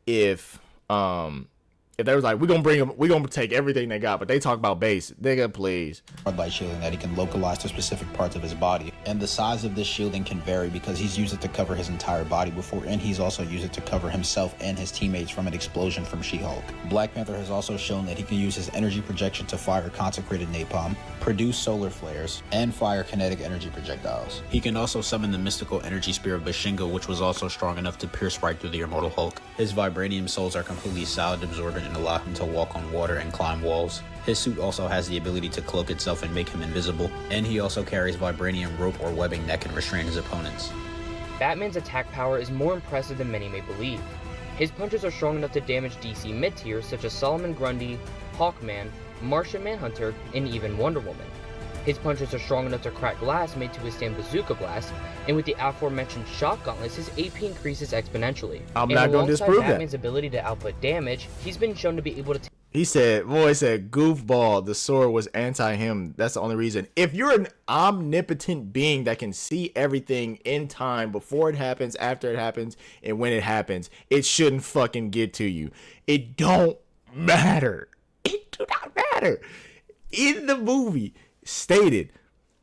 if they was like, we're going to take everything they got, but they talk about base. Nigga, please. Light shielding that he can localize to specific parts of his body. And the size of this shielding can vary because he's used it to cover his entire body before, and he's also used it to cover himself and his teammates from an explosion from She-Hulk. Black Panther has also shown that he can use his energy projection to fire consecrated napalm, produce solar flares, and fire kinetic energy projectiles. He can also summon the mystical energy spear of Bashinga, which was also strong enough to pierce right through the Immortal Hulk. His vibranium soles are completely solid absorbent and allow him to walk on water and climb walls. His suit also has the ability to cloak itself and make him invisible, and he also carries vibranium rope or webbing that can restrain his opponents. Batman's attack power is more impressive than many may believe. His punches are strong enough to damage DC mid-tiers such as Solomon Grundy, Hawkman, Martian Manhunter, and even Wonder Woman. His punches are strong enough to crack glass made to withstand bazooka blasts, and with the aforementioned shock gauntlets, his AP increases exponentially. I'm not going to disprove that. Batman's ability to output damage, he's been shown to be able to He said, boy, said, goofball, the sword was anti-him. That's the only reason. If you're an omnipotent being that can see everything in time, before it happens, after it happens, and when it happens, it shouldn't fucking get to you. It don't matter. It do not matter. In the movie, stated,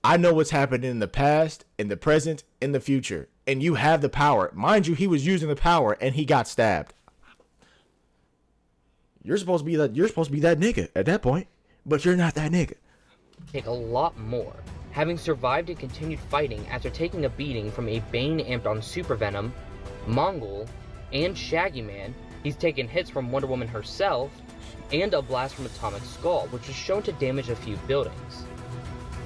I know what's happened in the past, in the present, in the future. And you have the power. Mind you, he was using the power and he got stabbed. You're supposed to be that nigga at that point, but you're not that nigga. Take a lot more. Having survived and continued fighting after taking a beating from a Bane amped on Super Venom, Mongol, and Shaggy Man, he's taken hits from Wonder Woman herself, and a blast from Atomic Skull, which is shown to damage a few buildings.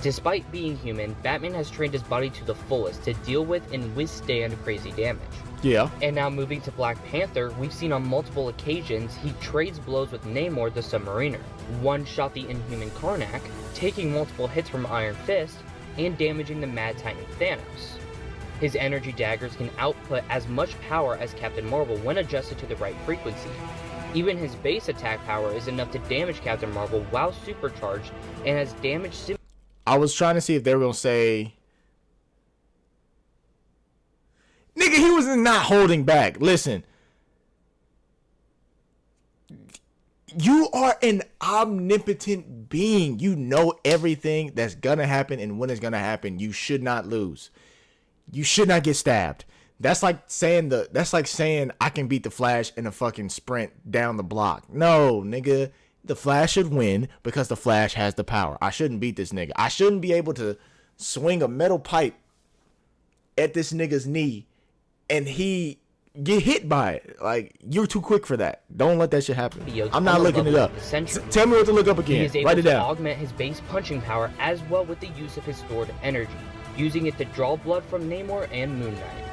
Despite being human, Batman has trained his body to the fullest to deal with and withstand crazy damage. Yeah. And now moving to Black Panther, we've seen on multiple occasions he trades blows with Namor the Submariner, one-shot the Inhuman Karnak, taking multiple hits from Iron Fist, and damaging the Mad Titan Thanos. His energy daggers can output as much power as Captain Marvel when adjusted to the right frequency. Even his base attack power is enough to damage Captain Marvel while supercharged, and has damaged I was trying to see if they were going to say... Nigga, he was not holding back. Listen. You are an omnipotent being. You know everything that's going to happen and when it's going to happen. You should not lose. You should not get stabbed. That's like saying I can beat the Flash in a fucking sprint down the block. No, nigga. The Flash should win because the Flash has the power. I shouldn't beat this nigga. I shouldn't be able to swing a metal pipe at this nigga's knee and he get hit by it. Like, you're too quick for that. Don't let that shit happen. I'm not looking it up. Tell me what to look up again. He is able Write it to down. augment his base punching power as well with the use of his stored energy, using it to draw blood from Namor and Moon Knight.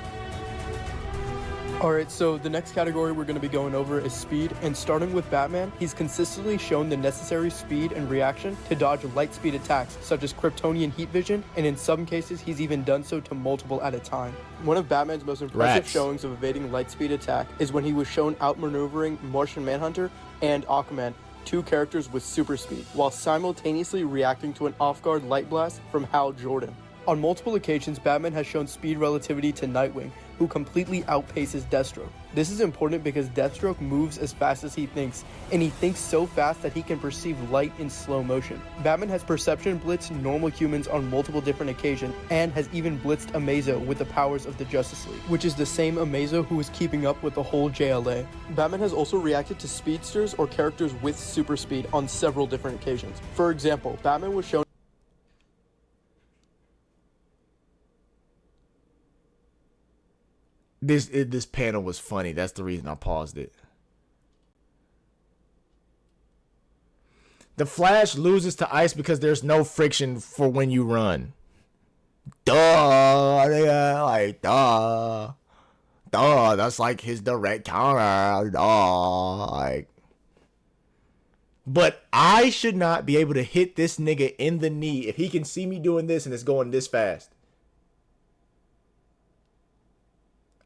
Alright, so the next category we're going to be going over is speed, and starting with Batman, he's consistently shown the necessary speed and reaction to dodge light speed attacks, such as Kryptonian heat vision, and in some cases he's even done so to multiple at a time. One of Batman's most impressive showings of evading light speed attack is when he was shown outmaneuvering Martian Manhunter and Aquaman, two characters with super speed, while simultaneously reacting to an off-guard light blast from Hal Jordan. On multiple occasions, Batman has shown speed relativity to Nightwing, who completely outpaces Deathstroke. This is important because Deathstroke moves as fast as he thinks, and he thinks so fast that he can perceive light in slow motion. Batman has perception blitzed normal humans on multiple different occasions, and has even blitzed Amazo with the powers of the Justice League, which is the same Amazo who is keeping up with the whole JLA. Batman has also reacted to speedsters or characters with super speed on several different occasions. For example, Batman was shown This panel was funny. That's the reason I paused it. The Flash loses to ice because there's no friction for when you run. Duh. Like, duh. Duh. That's like his direct counter. Duh. Like. But I should not be able to hit this nigga in the knee if he can see me doing this and it's going this fast.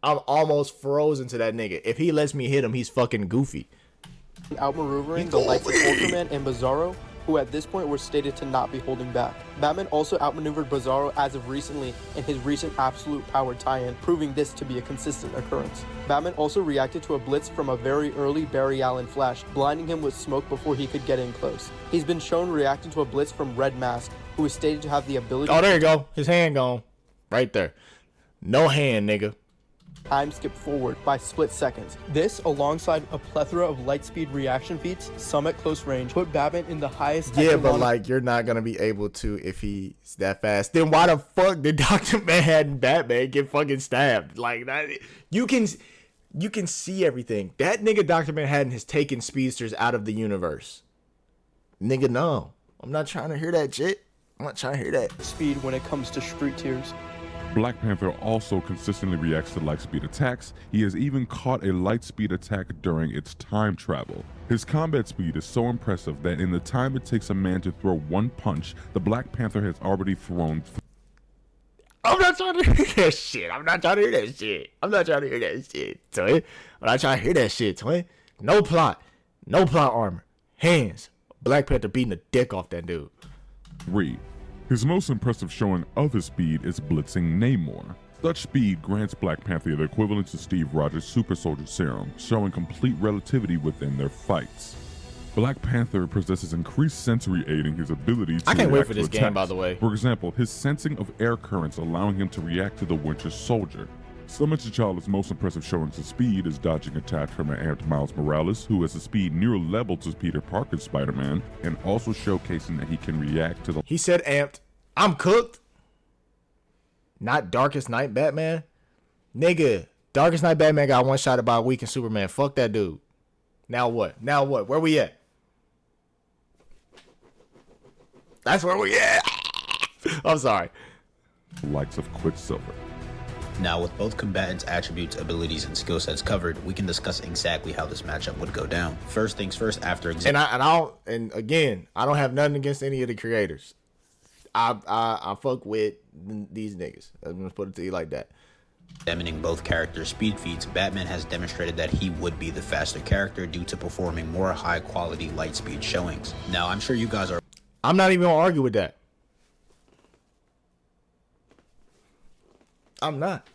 I'm almost frozen to that nigga. If he lets me hit him, he's fucking goofy. Outmaneuvering the likes of Ultraman and Bizarro, who at this point were stated to not be holding back. Batman also outmaneuvered Bizarro as of recently in his recent Absolute Power tie-in, proving this to be a consistent occurrence. Batman also reacted to a blitz from a very early Barry Allen Flash, blinding him with smoke before he could get in close. He's been shown reacting to a blitz from Red Mask, who is stated to have the ability— Oh, there you go. His hand gone. Right there. No hand, nigga. Time skip forward by split seconds. This, alongside a plethora of light speed reaction feats, some at close range, put Batman in the highest— Yeah, but like, you're not gonna be able to if he's that fast. Then why the fuck did Dr. Manhattan Batman get fucking stabbed? Like, that, you can see everything. That nigga Dr. Manhattan has taken speedsters out of the universe. Nigga, no. I'm not trying to hear that shit. I'm not trying to hear that. Speed when it comes to street tiers. Black Panther also consistently reacts to light speed attacks. He has even caught a light speed attack during its time travel. His combat speed is so impressive that in the time it takes a man to throw one punch, the Black Panther has already thrown— I'm not trying to hear that shit. I'm not trying to hear that shit. I'm not trying to hear that shit, twin. I'm not trying to hear that shit, twin. No plot. No plot armor. hands. Black Panther beating the dick off that dude. 3. His most impressive showing of his speed is blitzing Namor. Such speed grants Black Panther the equivalent to Steve Rogers' super soldier serum, showing complete relativity within their fights. Black Panther possesses increased sensory aiding his ability to I can't wait react for to this game, attacks. by the way. For example, his sensing of air currents allowing him to react to the Winter Soldier. Some of T'Challa's most impressive showings of speed is dodging attacks from an amped Miles Morales, who has a speed near level to Peter Parker's Spider-Man, and also showcasing that he can react to the... He said amped. I'm cooked. Not Darkest Night Batman. Nigga, Darkest Night Batman got one shot by a weakened Superman. Fuck that dude. Now what? Now what? Where we at? That's where we at. I'm sorry. likes of Quicksilver. Now, with both combatants' attributes, abilities, and skill sets covered, we can discuss exactly how this matchup would go down. First things first, after and again, I don't have nothing against any of the creators. I fuck with these niggas. I'm gonna put it to you like that. Examining both characters' speed feats, Batman has demonstrated that he would be the faster character due to performing more high-quality light speed showings. Now, I'm sure you guys are... I'm not even gonna argue with that. I'm not.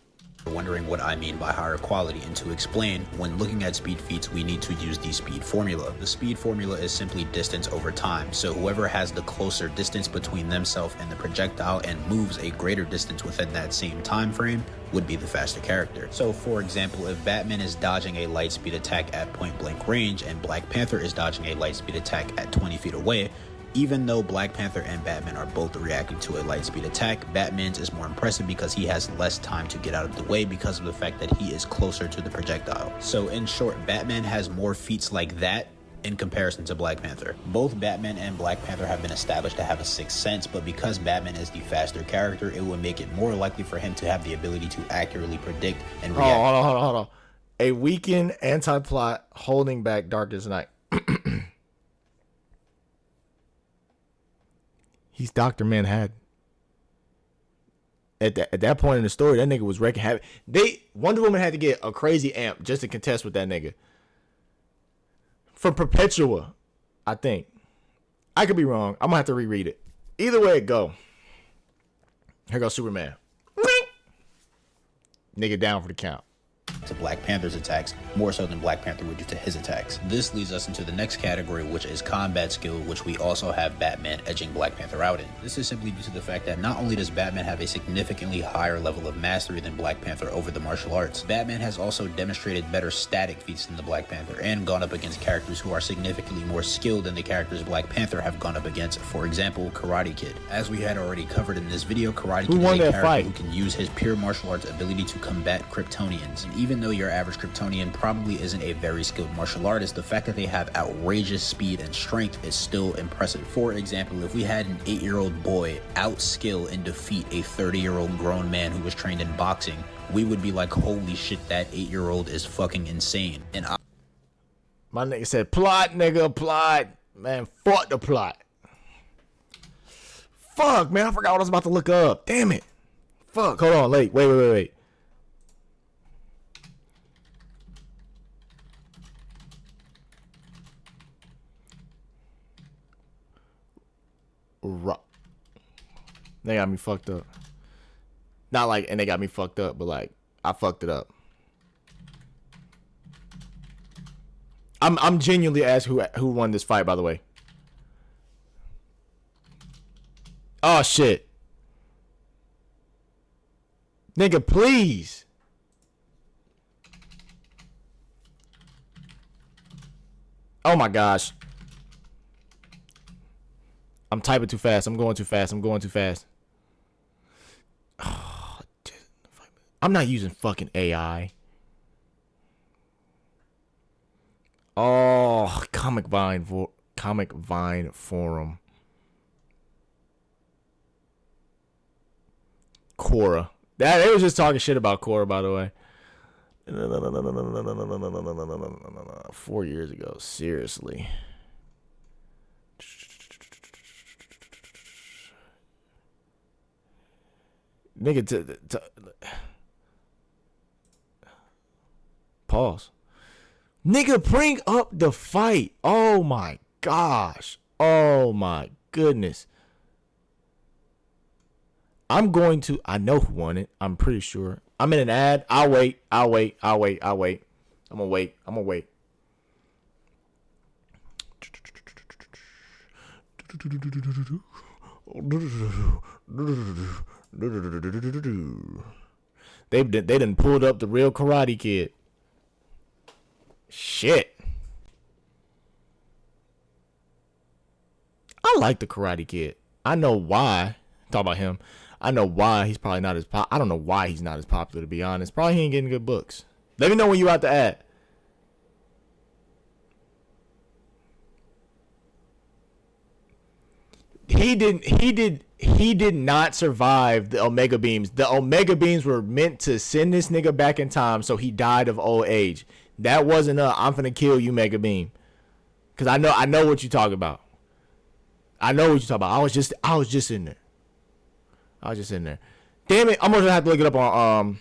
Wondering what I mean by higher quality, and to explain, when looking at speed feats, we need to use the speed formula. The speed formula is simply distance over time, so whoever has the closer distance between themselves and the projectile and moves a greater distance within that same time frame would be the faster character. So for example, if Batman is dodging a light speed attack at point blank range and Black Panther is dodging a light speed attack at 20 feet away, even though Black Panther and Batman are both reacting to a light speed attack, Batman's is more impressive because he has less time to get out of the way because of the fact that he is closer to the projectile. So in short, Batman has more feats like that in comparison to Black Panther. Both Batman and Black Panther have been established to have a sixth sense, but because Batman is the faster character, it would make it more likely for him to have the ability to accurately predict and react. Hold on. A weakened anti-plot holding back Darkest Night. He's Dr. Manhattan. At that point in the story, that nigga was wrecking havoc. Wonder Woman had to get a crazy amp just to contest with that nigga. From Perpetua, I think. I could be wrong. I'm gonna have to reread it. Either way it go. Here goes Superman. Nigga down for the count. To Black Panther's attacks, more so than Black Panther would do to his attacks. This leads us into the next category, which is combat skill, which we also have Batman edging Black Panther out in. This is simply due to the fact that not only does Batman have a significantly higher level of mastery than Black Panther over the martial arts, Batman has also demonstrated better static feats than the Black Panther and gone up against characters who are significantly more skilled than the characters Black Panther have gone up against. For example, Karate Kid. As we had already covered in this video, Karate Kid is a character who can use his pure martial arts ability to combat Kryptonians. And even though your average Kryptonian probably isn't a very skilled martial artist, the fact that they have outrageous speed and strength is still impressive. For example, if we had an 8-year-old boy outskill and defeat a 30-year-old grown man who was trained in boxing, we would be like, holy shit, that 8-year-old is fucking insane. And my nigga said, plot, nigga, plot. Man, fuck the plot. Fuck, man, I forgot what I was about to look up. Damn it. Fuck, hold on, wait. They got me fucked up. Not like, and they got me fucked up, but like, I fucked it up. I'm genuinely asking who won this fight, by the way. Oh shit. Nigga, please. Oh my gosh. I'm typing too fast. I'm going too fast. Oh, I'm not using fucking AI. Oh, Comic Vine forum. Quora. They was just talking shit about Quora, by the way. 4 years ago. Seriously. Nigga, pause. Nigga, bring up the fight. Oh my gosh. Oh my goodness. I know who won it. I'm pretty sure. I'm in an ad. I'll wait. I'm gonna wait. They done pulled up the real Karate Kid. Shit. I like the Karate Kid. I know why. Talk about him. I know why he's probably not as I don't know why he's not as popular, to be honest. Probably he ain't getting good books. Let me know when you out the ad. He did not survive the Omega Beams. The Omega Beams were meant to send this nigga back in time, so he died of old age. That wasn't I'm finna kill you, Mega Beam. Cause I know what you talk about. I was just in there. Damn it! I'm gonna have to look it up on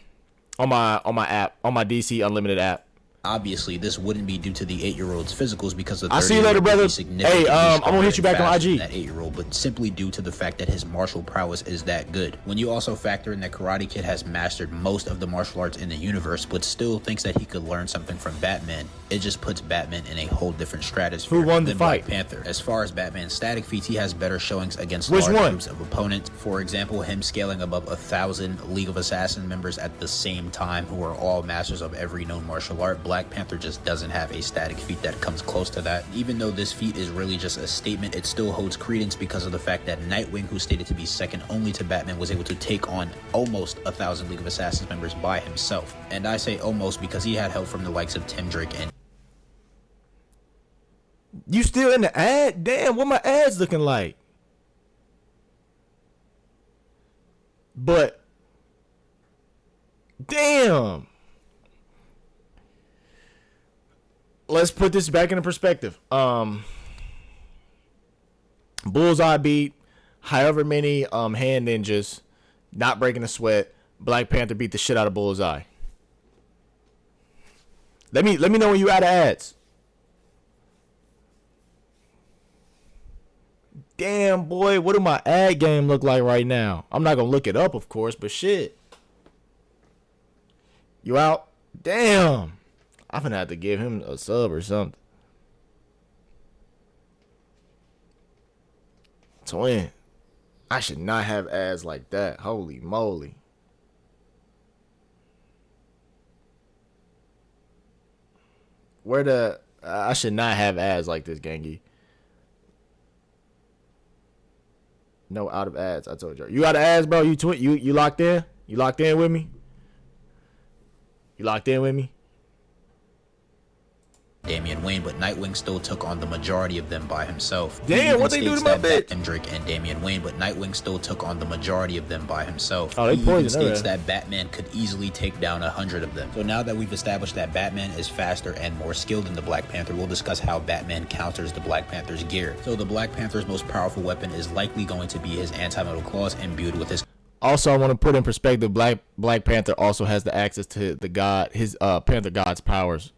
my app, on my DC Unlimited app. Obviously, this wouldn't be due to the 8-year-old's physicals because the 30-year-old I'll see you later, brother. Hey, I'm gonna hit you back on IG. That 8-year-old, but simply due to the fact that his martial prowess is that good. When you also factor in that Karate Kid has mastered most of the martial arts in the universe, but still thinks that he could learn something from Batman, it just puts Batman in a whole different stratosphere. Who won the fight? Black Panther. As far as Batman's static feats, he has better showings against Which large one? groups of opponents. For example, him scaling above 1,000 League of Assassin members at the same time, who are all masters of every known martial art. Black Panther just doesn't have a static feat that comes close to that. Even though this feat is really just a statement, it still holds credence because of the fact that Nightwing, who stated to be second only to Batman, was able to take on almost 1,000 League of Assassins members by himself. And I say almost because he had help from the likes of Tim Drake and... You still in the ad? Damn, what my ads looking like? But damn. Let's put this back into perspective. Bullseye beat however many hand ninjas, not breaking a sweat. Black Panther beat the shit out of Bullseye. Let me know when you out of ads. Damn, boy, what do my ad game look like right now? I'm not gonna look it up, of course, but shit. You out? Damn. I'm gonna have to give him a sub or something. Twin, I should not have ads like that. Holy moly. I should not have ads like this, Gangy. No, out of ads. I told you. You out of ads, bro? You locked in? You locked in with me? You locked in with me? Damian Wayne, but Nightwing still took on the majority of them by himself. Damn, what they do to my bitch? Drake and Damian Wayne, but Nightwing still took on the majority of them by himself. Oh, they he even poisoned states her. that Batman could easily take down 100 of them. So now that we've established that Batman is faster and more skilled than the Black Panther, we'll discuss how Batman counters the Black Panther's gear. So the Black Panther's most powerful weapon is likely going to be his anti-metal claws imbued with his... Also, I want to put in perspective, Black Panther also has the access to his Panther God's powers.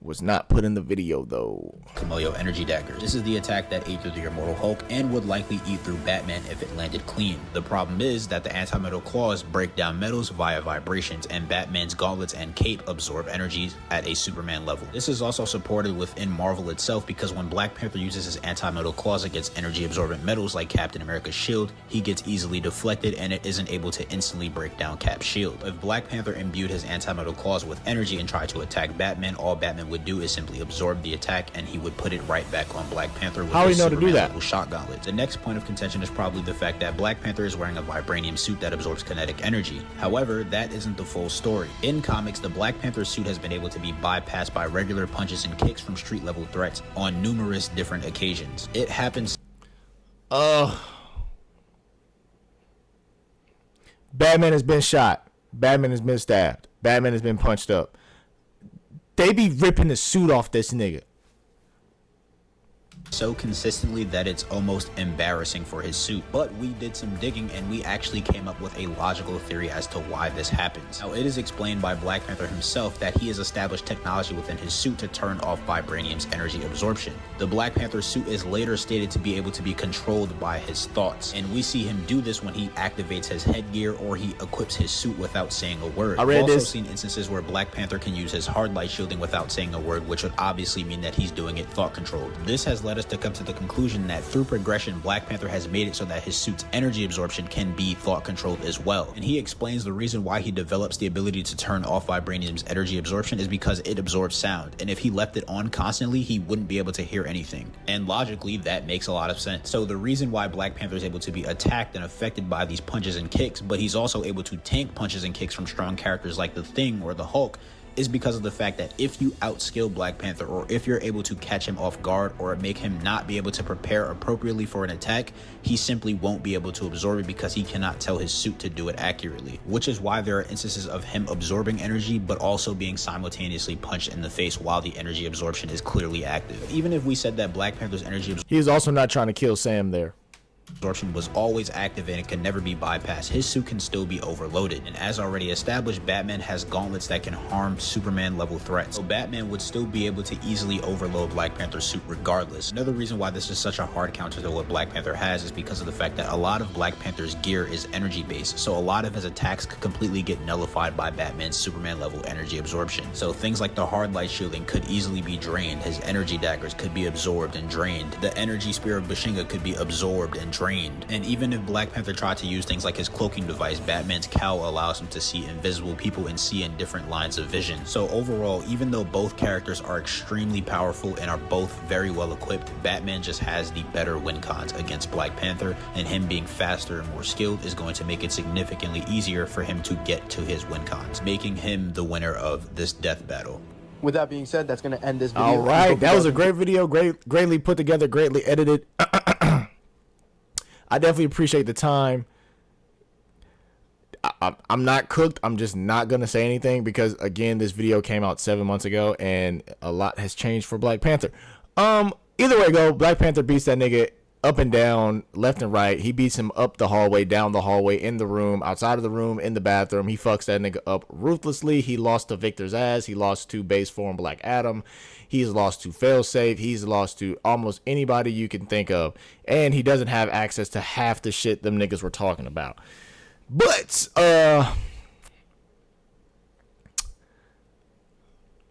Was not put in the video though. Kameo energy dagger. This is the attack that ate through the Immortal Hulk and would likely eat through Batman if it landed clean. The problem is that the anti-metal claws break down metals via vibrations, and Batman's gauntlets and cape absorb energies at a Superman level. This is also supported within Marvel itself because when Black Panther uses his anti-metal claws against energy absorbent metals like Captain America's shield, he gets easily deflected and it isn't able to instantly break down Cap's shield. If Black Panther imbued his anti-metal claws with energy and tried to attack Batman, all Batman would do is simply absorb the attack and he would put it right back on Black Panther with his Superman level shot gauntlet. The next point of contention is probably the fact that Black Panther is wearing a vibranium suit that absorbs kinetic energy. However, that isn't the full story. In comics, the Black Panther suit has been able to be bypassed by regular punches and kicks from street level threats on numerous different occasions. It happens. Batman has been shot. Batman has been stabbed. Batman has been punched up. They be ripping the suit off this nigga. so consistently that it's almost embarrassing for his suit. But we did some digging and we actually came up with a logical theory as to why this happens. Now, it is explained by Black Panther himself that he has established technology within his suit to turn off vibranium's energy absorption. The Black Panther suit is later stated to be able to be controlled by his thoughts, and we see him do this when he activates his headgear or he equips his suit without saying a word. We've also seen instances where Black Panther can use his hard light shielding without saying a word, which would obviously mean that he's doing it thought controlled. This has led us to come to the conclusion that through progression, Black Panther has made it so that his suit's energy absorption can be thought controlled as well. And he explains the reason why he develops the ability to turn off vibranium's energy absorption is because it absorbs sound, and if he left it on constantly, he wouldn't be able to hear anything. And logically, that makes a lot of sense. So the reason why Black Panther is able to be attacked and affected by these punches and kicks, but he's also able to tank punches and kicks from strong characters like the Thing or the Hulk, is because of the fact that if you outskill Black Panther, or if you're able to catch him off guard or make him not be able to prepare appropriately for an attack, he simply won't be able to absorb it because he cannot tell his suit to do it accurately, which is why there are instances of him absorbing energy but also being simultaneously punched in the face while the energy absorption is clearly active. Even if we said that Black Panther's energy he is also not trying to kill Sam there. absorption was always active and it could never be bypassed, his suit can still be overloaded. And as already established, Batman has gauntlets that can harm Superman level threats, so Batman would still be able to easily overload Black Panther's suit regardless. Another reason why this is such a hard counter to what Black Panther has is because of the fact that a lot of Black Panther's gear is energy based, so a lot of his attacks could completely get nullified by Batman's Superman level energy absorption. So things like the hard light shielding could easily be drained, his energy daggers could be absorbed and drained, the energy spear of Bashinga could be absorbed and drained. And even if Black Panther tried to use things like his cloaking device, Batman's cowl allows him to see invisible people and see in different lines of vision. So overall, even though both characters are extremely powerful and are both very well equipped, Batman just has the better win cons against Black Panther, and him being faster and more skilled is going to make it significantly easier for him to get to his win cons, making him the winner of this death battle. With that being said, that's going to end this video. All right, that was a great video, greatly put together, greatly edited. I definitely appreciate the time. I'm not cooked. I'm just not going to say anything because, again, this video came out 7 months ago and a lot has changed for Black Panther. Either way go, Black Panther beats that nigga up and down, left and right. He beats him up the hallway, down the hallway, in the room, outside of the room, in the bathroom. He fucks that nigga up ruthlessly. He lost to Victor's ass. He lost to base form Black Adam. He's lost to Failsafe. He's lost to almost anybody you can think of. And he doesn't have access to half the shit them niggas were talking about. But,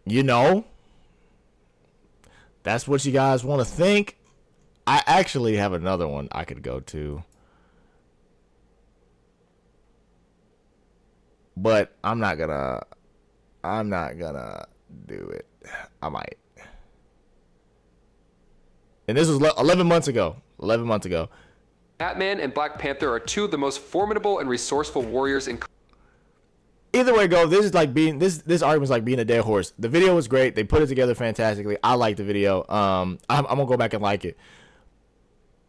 you know, that's what you guys want to think. I actually have another one I could go to. But I'm not gonna do it. I might. And this was 11 months ago. 11 months ago. Batman and Black Panther are two of the most formidable and resourceful warriors in... Either way go, this is like being this argument's like being a dead horse. The video was great. They put it together fantastically. I like the video. I'm gonna go back and like it.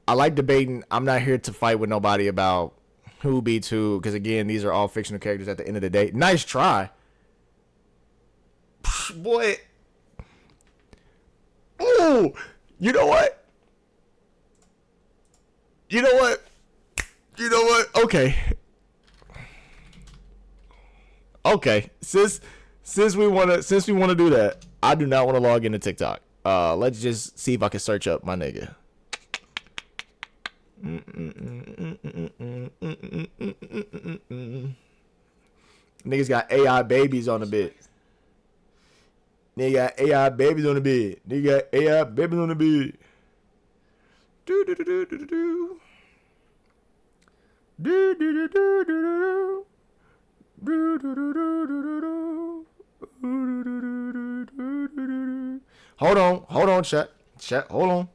I like debating. I'm not here to fight with nobody about who beats who, because again, these are all fictional characters at the end of the day. Nice try. Boy. Ooh, you know what? You know what? You know what? Okay. Okay. Since we wanna do that, I do not want to log into TikTok. Let's just see if I can search up my nigga. Niggas got AI babies on the bed. Nigga got AI babies on the bed. Nigga got AI babies on the bed. Do do do do do do. Do do do do do do do. Hold on, chat, hold on.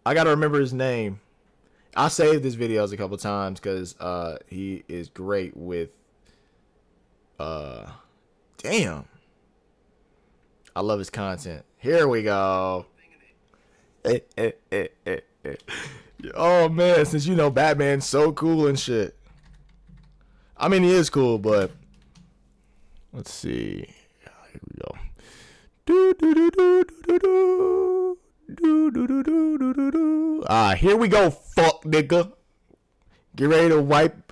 I gotta remember his name. I saved his videos a couple times because he is great with damn. I love his content. Here we go. Oh man, since you know Batman's so cool and shit. I mean, he is cool, but let's see. Here we go. Do do do do do do do. Here we go, fuck nigga. Get ready to wipe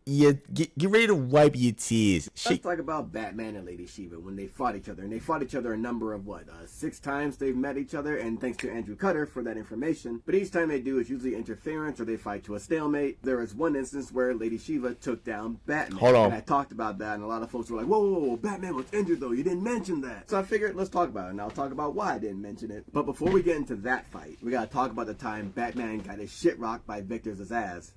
get ready to wipe your tears. Let's talk about Batman and Lady Shiva when they fought each other. And they fought each other a number of, 6 times they've met each other. And thanks to Andrew Cutter for that information. But each time they do is usually interference or they fight to a stalemate. There is one instance where Lady Shiva took down Batman. Hold on. And I talked about that, and a lot of folks were like, whoa, Batman was injured though. You didn't mention that. So I figured, let's talk about it. And I'll talk about why I didn't mention it. But before we get into that fight, we gotta talk about the time Batman got his shit rocked by Victor Zsasz.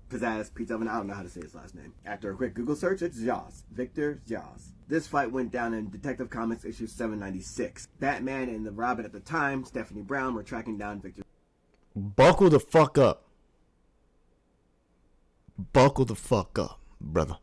Pizzazz, Pizza Oven, I don't know how to say his last name. After a quick Google search, it's Zsasz. Victor Zsasz. This fight went down in Detective Comics issue 796. Batman and the Robin at the time, Stephanie Brown, were tracking down Victor. Buckle the fuck up. Buckle the fuck up, brother.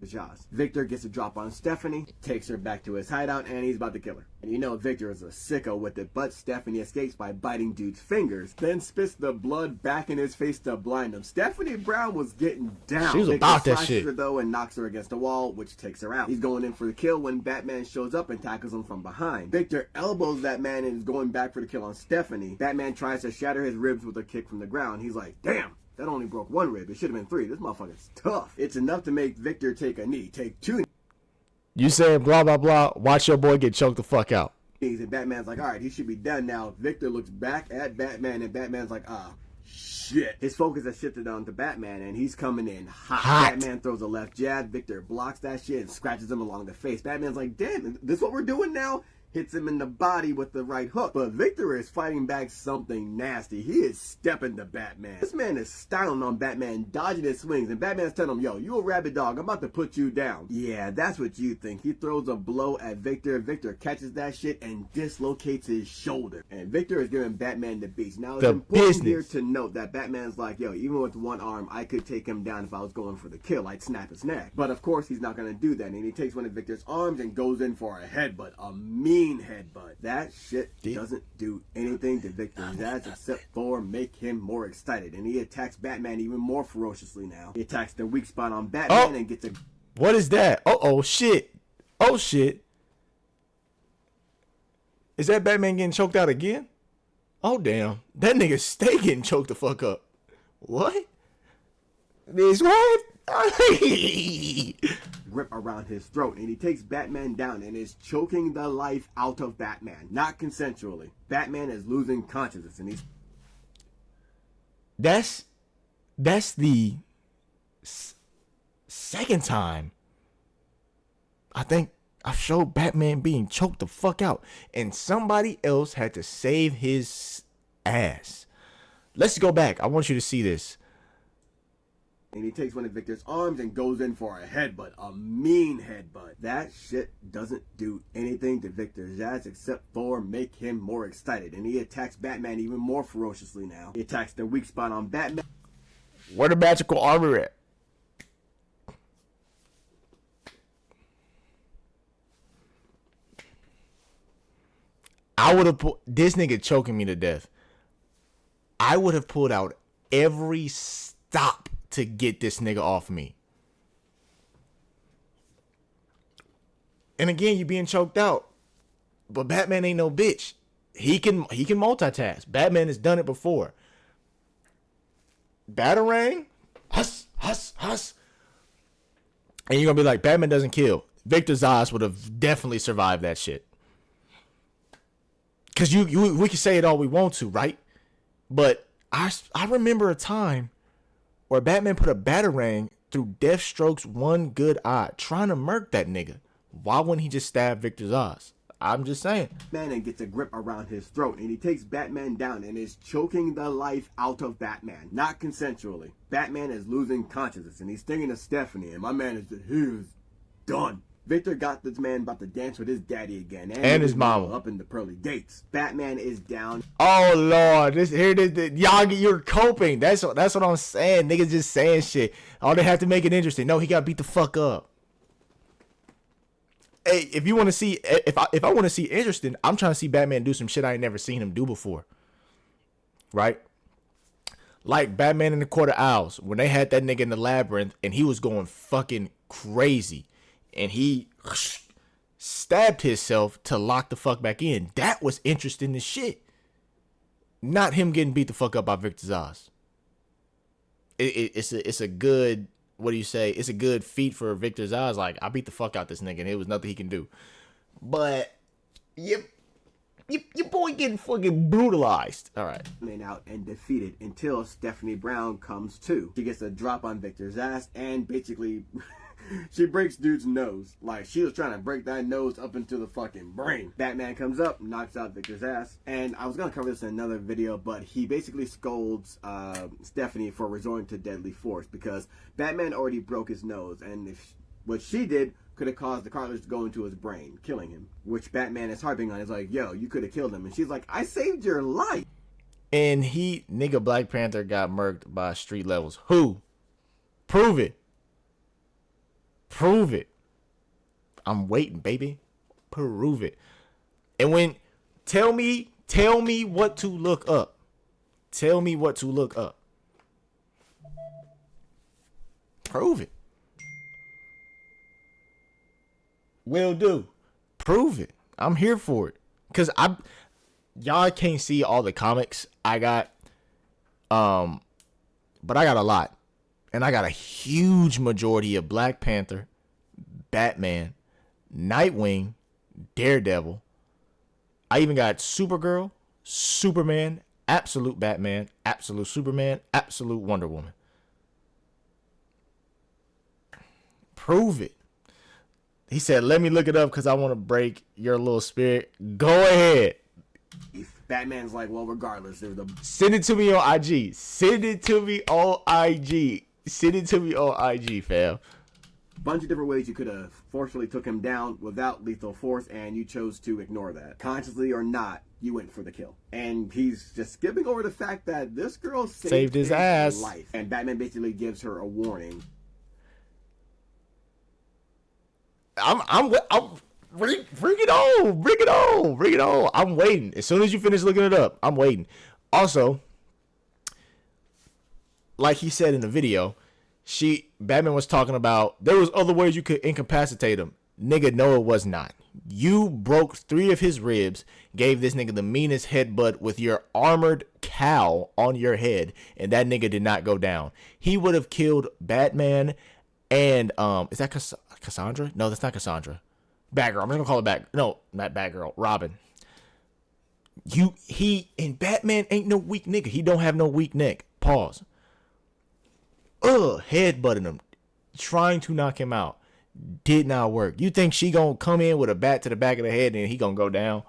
Zsasz. Victor gets a drop on Stephanie, takes her back to his hideout, and he's about to kill her. And you know Victor is a sicko with it, but Stephanie escapes by biting dude's fingers, then spits the blood back in his face to blind him. Stephanie Brown was getting down. She was Victor about that slashes shit. her though and knocks her against a wall, which takes her out. He's going in for the kill when Batman shows up and tackles him from behind. Victor elbows that man and is going back for the kill on Stephanie. Batman tries to shatter his ribs with a kick from the ground. He's like, damn. That only broke 1 rib. It should have been 3. This motherfucker's tough. It's enough to make Victor take a knee. Take 2 You saying blah, blah, blah. Watch your boy get choked the fuck out. knees. And Batman's like, all right, he should be done now. Victor looks back at Batman, and Batman's like, shit. His focus has shifted on to Batman, and he's coming in hot. Batman throws a left jab. Victor blocks that shit and scratches him along the face. Batman's like, damn, this what we're doing now? Hits him in the body with the right hook. But Victor is fighting back something nasty. He is stepping to Batman. This man is styling on Batman, dodging his swings, and Batman's telling him, yo, you a rabid dog. I'm about to put you down. Yeah, that's what you think. He throws a blow at Victor. Victor catches that shit and dislocates his shoulder. And Victor is giving Batman the beast. Now, it's important here to note that Batman's like, yo, even with one arm, I could take him down if I was going for the kill. I'd snap his neck. But of course, he's not going to do that. And he takes one of Victor's arms and goes in for a headbutt. A mean headbutt. That shit doesn't do anything to Victor Zsasz except for make him more excited. And he attacks Batman even more ferociously now. He attacks the weak spot on Batman and gets a... What is that? Oh shit. Oh shit. Is that Batman getting choked out again? Oh damn. That nigga stay getting choked the fuck up. What? This what? grip around his throat, and he takes Batman down and is choking the life out of Batman, not consensually. Batman is losing consciousness, and he's... That's the second time I think I've showed Batman being choked the fuck out, and somebody else had to save his ass. Let's go back. I want you to see this. And he takes one of Victor's arms and goes in for a headbutt, a mean headbutt. That shit doesn't do anything to Victor Zsasz except for make him more excited. And he attacks Batman even more ferociously now. He attacks the weak spot on Batman. Where the magical armor at? I would have put this nigga choking me to death. I would have pulled out every stop to get this nigga off me. And again, you being choked out. But Batman ain't no bitch. He can multitask. Batman has done it before. Batarang, huss. And you're gonna be like, Batman doesn't kill. Victor Zsasz would have definitely survived that shit. Cause we can say it all we want to, right? But I remember a time where Batman put a batarang through Deathstroke's one good eye, trying to murk that nigga. Why wouldn't he just stab Victor Zsasz? I'm just saying. Batman gets a grip around his throat, and he takes Batman down and is choking the life out of Batman, not consensually. Batman is losing consciousness, and he's thinking of Stephanie, and my man is done. Victor got this man about to dance with his daddy again, and his mama up in the pearly gates. Batman is down. Oh Lord, y'all, you're coping. That's what I'm saying. Niggas just saying shit. Oh, they have to make it interesting. No, he got beat the fuck up. Hey, if you want to see, if I want to see interesting, I'm trying to see Batman do some shit I ain't never seen him do before. Right? Like Batman in the Court of Owls, when they had that nigga in the labyrinth and he was going fucking crazy. And he stabbed himself to lock the fuck back in. That was interesting as shit. not him getting beat the fuck up by Victor Zaz. It's a good, what do you say? It's a good feat for Victor Zaz. Like, I beat the fuck out this nigga and it was nothing he can do. But your boy getting fucking brutalized. All right. Out and defeated until Stephanie Brown comes to. She gets a drop on Victor's ass and basically she breaks dude's nose. Like, she was trying to break that nose up into the fucking brain. Batman comes up, knocks out Victor's ass. And I was going to cover this in another video, but he basically scolds Stephanie for resorting to deadly force because Batman already broke his nose. And if what she did could have caused the cartilage to go into his brain, killing him. Which Batman is harping on. He's like, yo, you could have killed him. And she's like, I saved your life. And nigga Black Panther got murked by street levels. Who? Prove it. Prove it. I'm waiting, baby. Prove it. And when, tell me what to look up. Tell me what to look up. Prove it. Will do. Prove it. I'm here for it. Cause y'all can't see all the comics I got. But I got a lot. And I got a huge majority of Black Panther, Batman, Nightwing, Daredevil. I even got Supergirl, Superman, Absolute Batman, Absolute Superman, Absolute Wonder Woman. Prove it. He said, let me look it up because I want to break your little spirit. Go ahead. Batman's like, well, regardless, there's a... Send it to me on IG. Send it to me on IG. Send it to me on IG, fam. Bunch of different ways you could have forcefully took him down without lethal force, and you chose to ignore that. Consciously or not, you went for the kill. And he's just skipping over the fact that this girl saved his ass life. And Batman basically gives her a warning. Bring it on. Bring it on. Bring it on. I'm waiting. As soon as you finish looking it up, I'm waiting. Also, like he said in the video, Batman was talking about there was other ways you could incapacitate him. Nigga, no, it was not. You broke 3 of his ribs, gave this nigga the meanest headbutt with your armored cowl on your head, and that nigga did not go down. He would have killed Batman and is that Cassandra? No, that's not Cassandra. Batgirl. I'm just gonna call it No, not Batgirl. Robin. And Batman ain't no weak nigga. He don't have no weak neck. Pause. Headbutting him, trying to knock him out, did not work. You think she gonna come in with a bat to the back of the head and he gonna go down?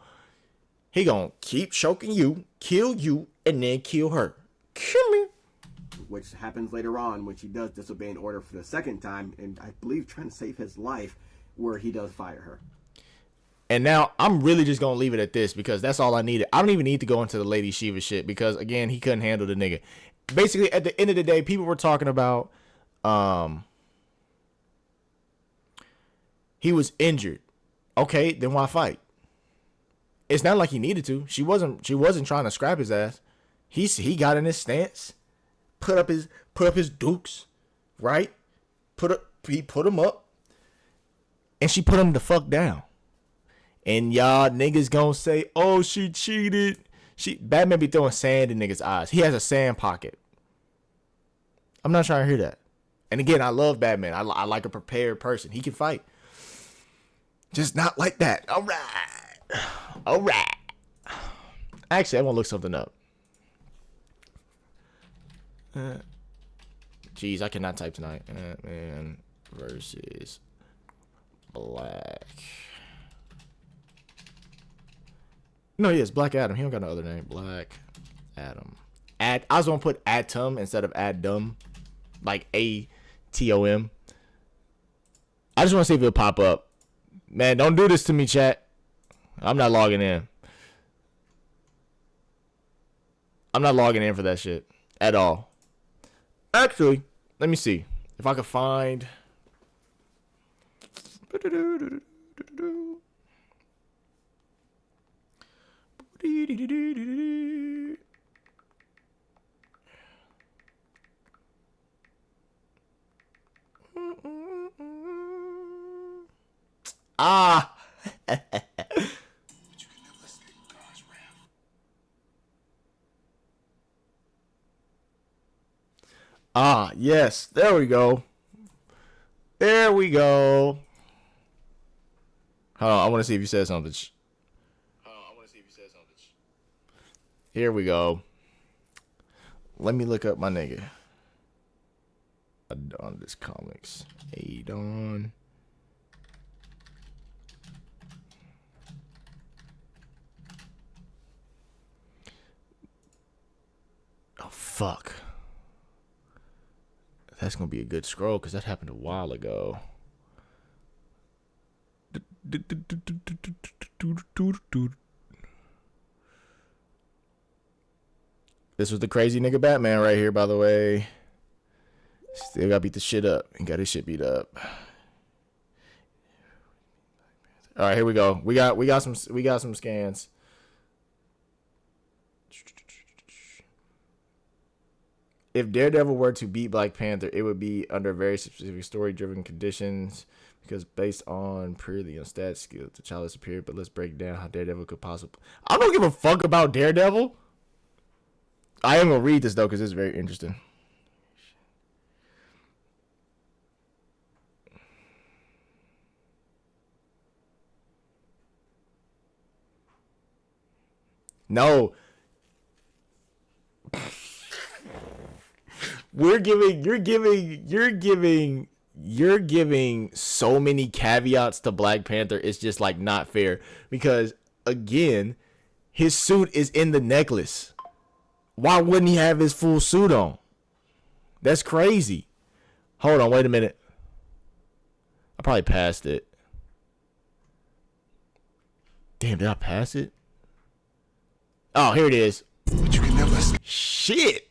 He gonna keep choking you, kill you, and then kill her. Kill me. Which happens later on when she does disobey an order for the second time, and I believe trying to save his life, where he does fire her. And now I'm really just gonna leave it at this because that's all I needed. I don't even need to go into the Lady Shiva shit because again, he couldn't handle the nigga. Basically, at the end of the day, people were talking about he was injured. Okay, then why fight? It's not like he needed to. She wasn't trying to scrap his ass. He got in his stance, put up his dukes, right? He put him up, and she put him the fuck down. And y'all niggas gonna say, oh, she cheated. Batman be throwing sand in niggas' eyes. He has a sand pocket. I'm not trying to hear that. And again, I love Batman. I like a prepared person. He can fight. Just not like that. All right. All right. Actually, I want to look something up. Jeez, I cannot type tonight. Batman versus Black. No, yes, Black Adam. He don't got no other name. Black Adam. I was gonna put Atom instead of Adam, like ATOM. I just want to see if it'll pop up. Man, don't do this to me, chat. I'm not logging in. I'm not logging in for that shit at all. Actually, let me see if I can find. Ah. Yes. There we go. There we go. Hold on. I want to see if you said something. Here we go. Let me look up my nigga. On this comics. Adon. Oh, fuck. That's going to be a good scroll because that happened a while ago. This was the crazy nigga Batman right here, by the way. Still got beat the shit up and got his shit beat up. All right, here we go. We got some scans. If Daredevil were to beat Black Panther, it would be under very specific story-driven conditions because based on purely on stat skill, T'Challa is superior. But let's break down how Daredevil could possibly. I don't give a fuck about Daredevil. I am gonna read this though because it's very interesting. No. You're giving so many caveats to Black Panther. It's just like not fair because again, his suit is in the necklace. Why wouldn't he have his full suit on? That's crazy. Hold on, wait a minute. I probably passed it. Damn, did I pass it? Oh, here it is. But you can never. Shit.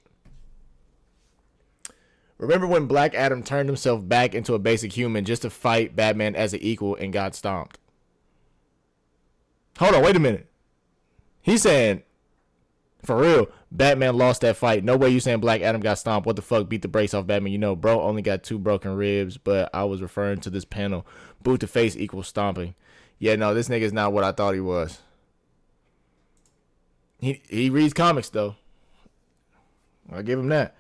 Remember when Black Adam turned himself back into a basic human just to fight Batman as an equal and got stomped? Hold on, wait a minute. He's saying, for real, Batman lost that fight. No way you saying Black Adam got stomped. What the fuck? Beat the brakes off Batman. You know, bro only got 2 broken ribs, but I was referring to this panel. Boot to face equals stomping. Yeah, no, this nigga's not what I thought he was. He reads comics though. I'll give him that.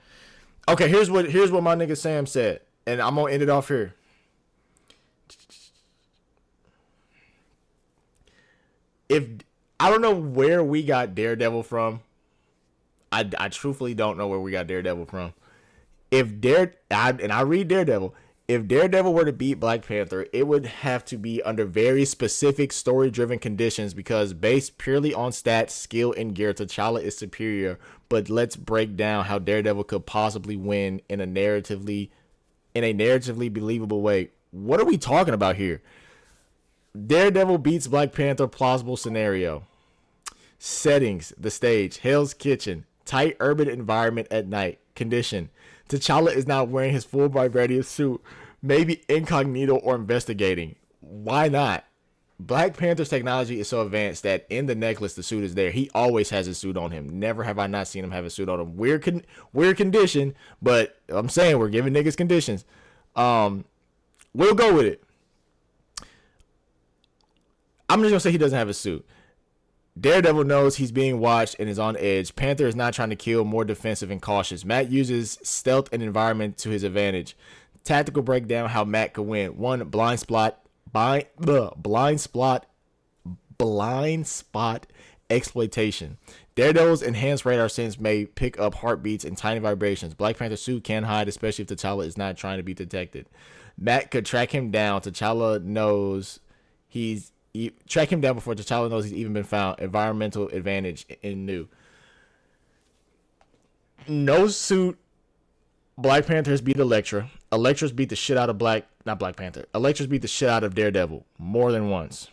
Okay, here's what my nigga Sam said, and I'm gonna end it off here. If I don't know where we got Daredevil from, I truthfully don't know where we got Daredevil from. I read Daredevil. If Daredevil were to beat Black Panther, it would have to be under very specific story-driven conditions because based purely on stats, skill, and gear, T'Challa is superior. But let's break down how Daredevil could possibly win in a narratively believable way. What are we talking about here? Daredevil beats Black Panther plausible scenario. Settings, the stage, Hell's Kitchen, tight urban environment at night. Condition, T'Challa is not wearing his full vibranium suit, maybe incognito or investigating. Why not? Black Panther's technology is so advanced that in the necklace, the suit is there. He always has his suit on him. Never have I not seen him have a suit on him. Weird condition, but I'm saying we're giving niggas conditions. We'll go with it. I'm just going to say he doesn't have a suit. Daredevil knows he's being watched and is on edge. Panther is not trying to kill, more defensive and cautious. Matt uses stealth and environment to his advantage. Tactical breakdown how Matt could win. 1, blind spot exploitation. Daredevil's enhanced radar sense may pick up heartbeats and tiny vibrations. Black Panther's suit can hide, especially if T'Challa is not trying to be detected. Matt could track him down. T'Challa knows track him down before T'Challa knows he's even been found. Environmental advantage in new. No suit. Black Panthers beat Elektra. Electra's beat the shit out of Electra's beat the shit out of Daredevil more than once.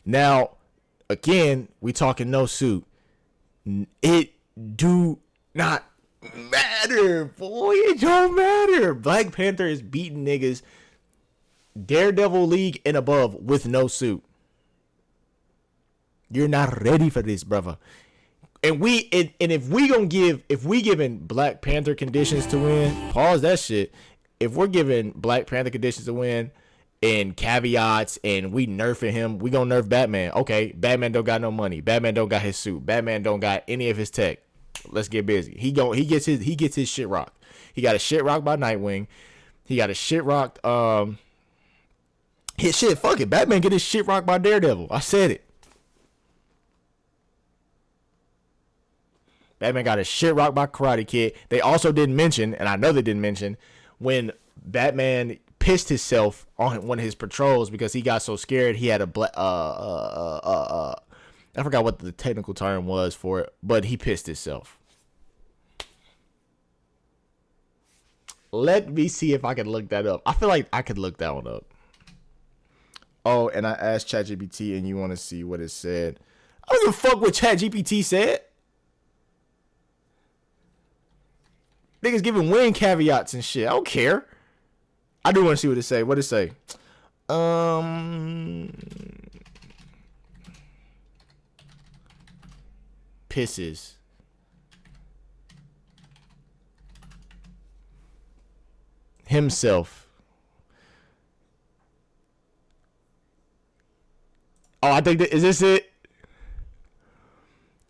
Now, again, we talking no suit. It do not matter, boy. It don't matter. Black Panther is beating niggas Daredevil League and above with no suit. You're not ready for this, brother. And if we giving Black Panther conditions to win, pause that shit. If we're giving Black Panther conditions to win and caveats and we nerfing him, we gonna nerf Batman. Okay, Batman don't got no money. Batman don't got his suit. Batman don't got any of his tech. Let's get busy. He gets his shit rocked. He got a shit rocked by Nightwing. He got a shit rocked. His shit. Fuck it. Batman get his shit rocked by Daredevil. I said it. Batman got a shit rocked by Karate Kid. They also didn't mention, and I know they didn't mention, when Batman pissed himself on one of his patrols because he got so scared he had a I forgot what the technical term was for it, but he pissed himself. Let me see if I can look that up. I feel like I could look that one up. Oh, and I asked ChatGPT, and you want to see what it said. I don't give a fuck what ChatGPT said. Niggas giving Wayne caveats and shit. I don't care. I do want to see what it say. What it say? Pisses. Himself. Oh, I think that is this it?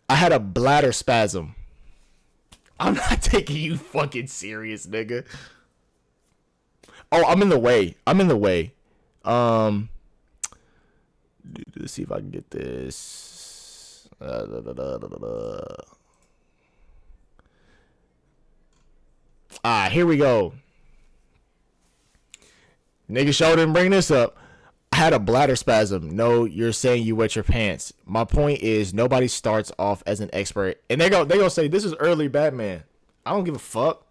I had a bladder spasm. I'm not taking you fucking serious, nigga. Oh, I'm in the way. Let's see if I can get this. Here we go. Nigga show didn't bring this up. I had a bladder spasm. No, you're saying you wet your pants. My point is nobody starts off as an expert. And they gonna say this is early Batman. I don't give a fuck.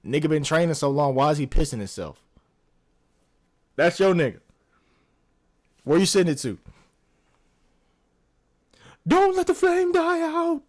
Nigga been training so long. Why is he pissing himself? That's your nigga. Where you sending it to? Don't let the flame die out.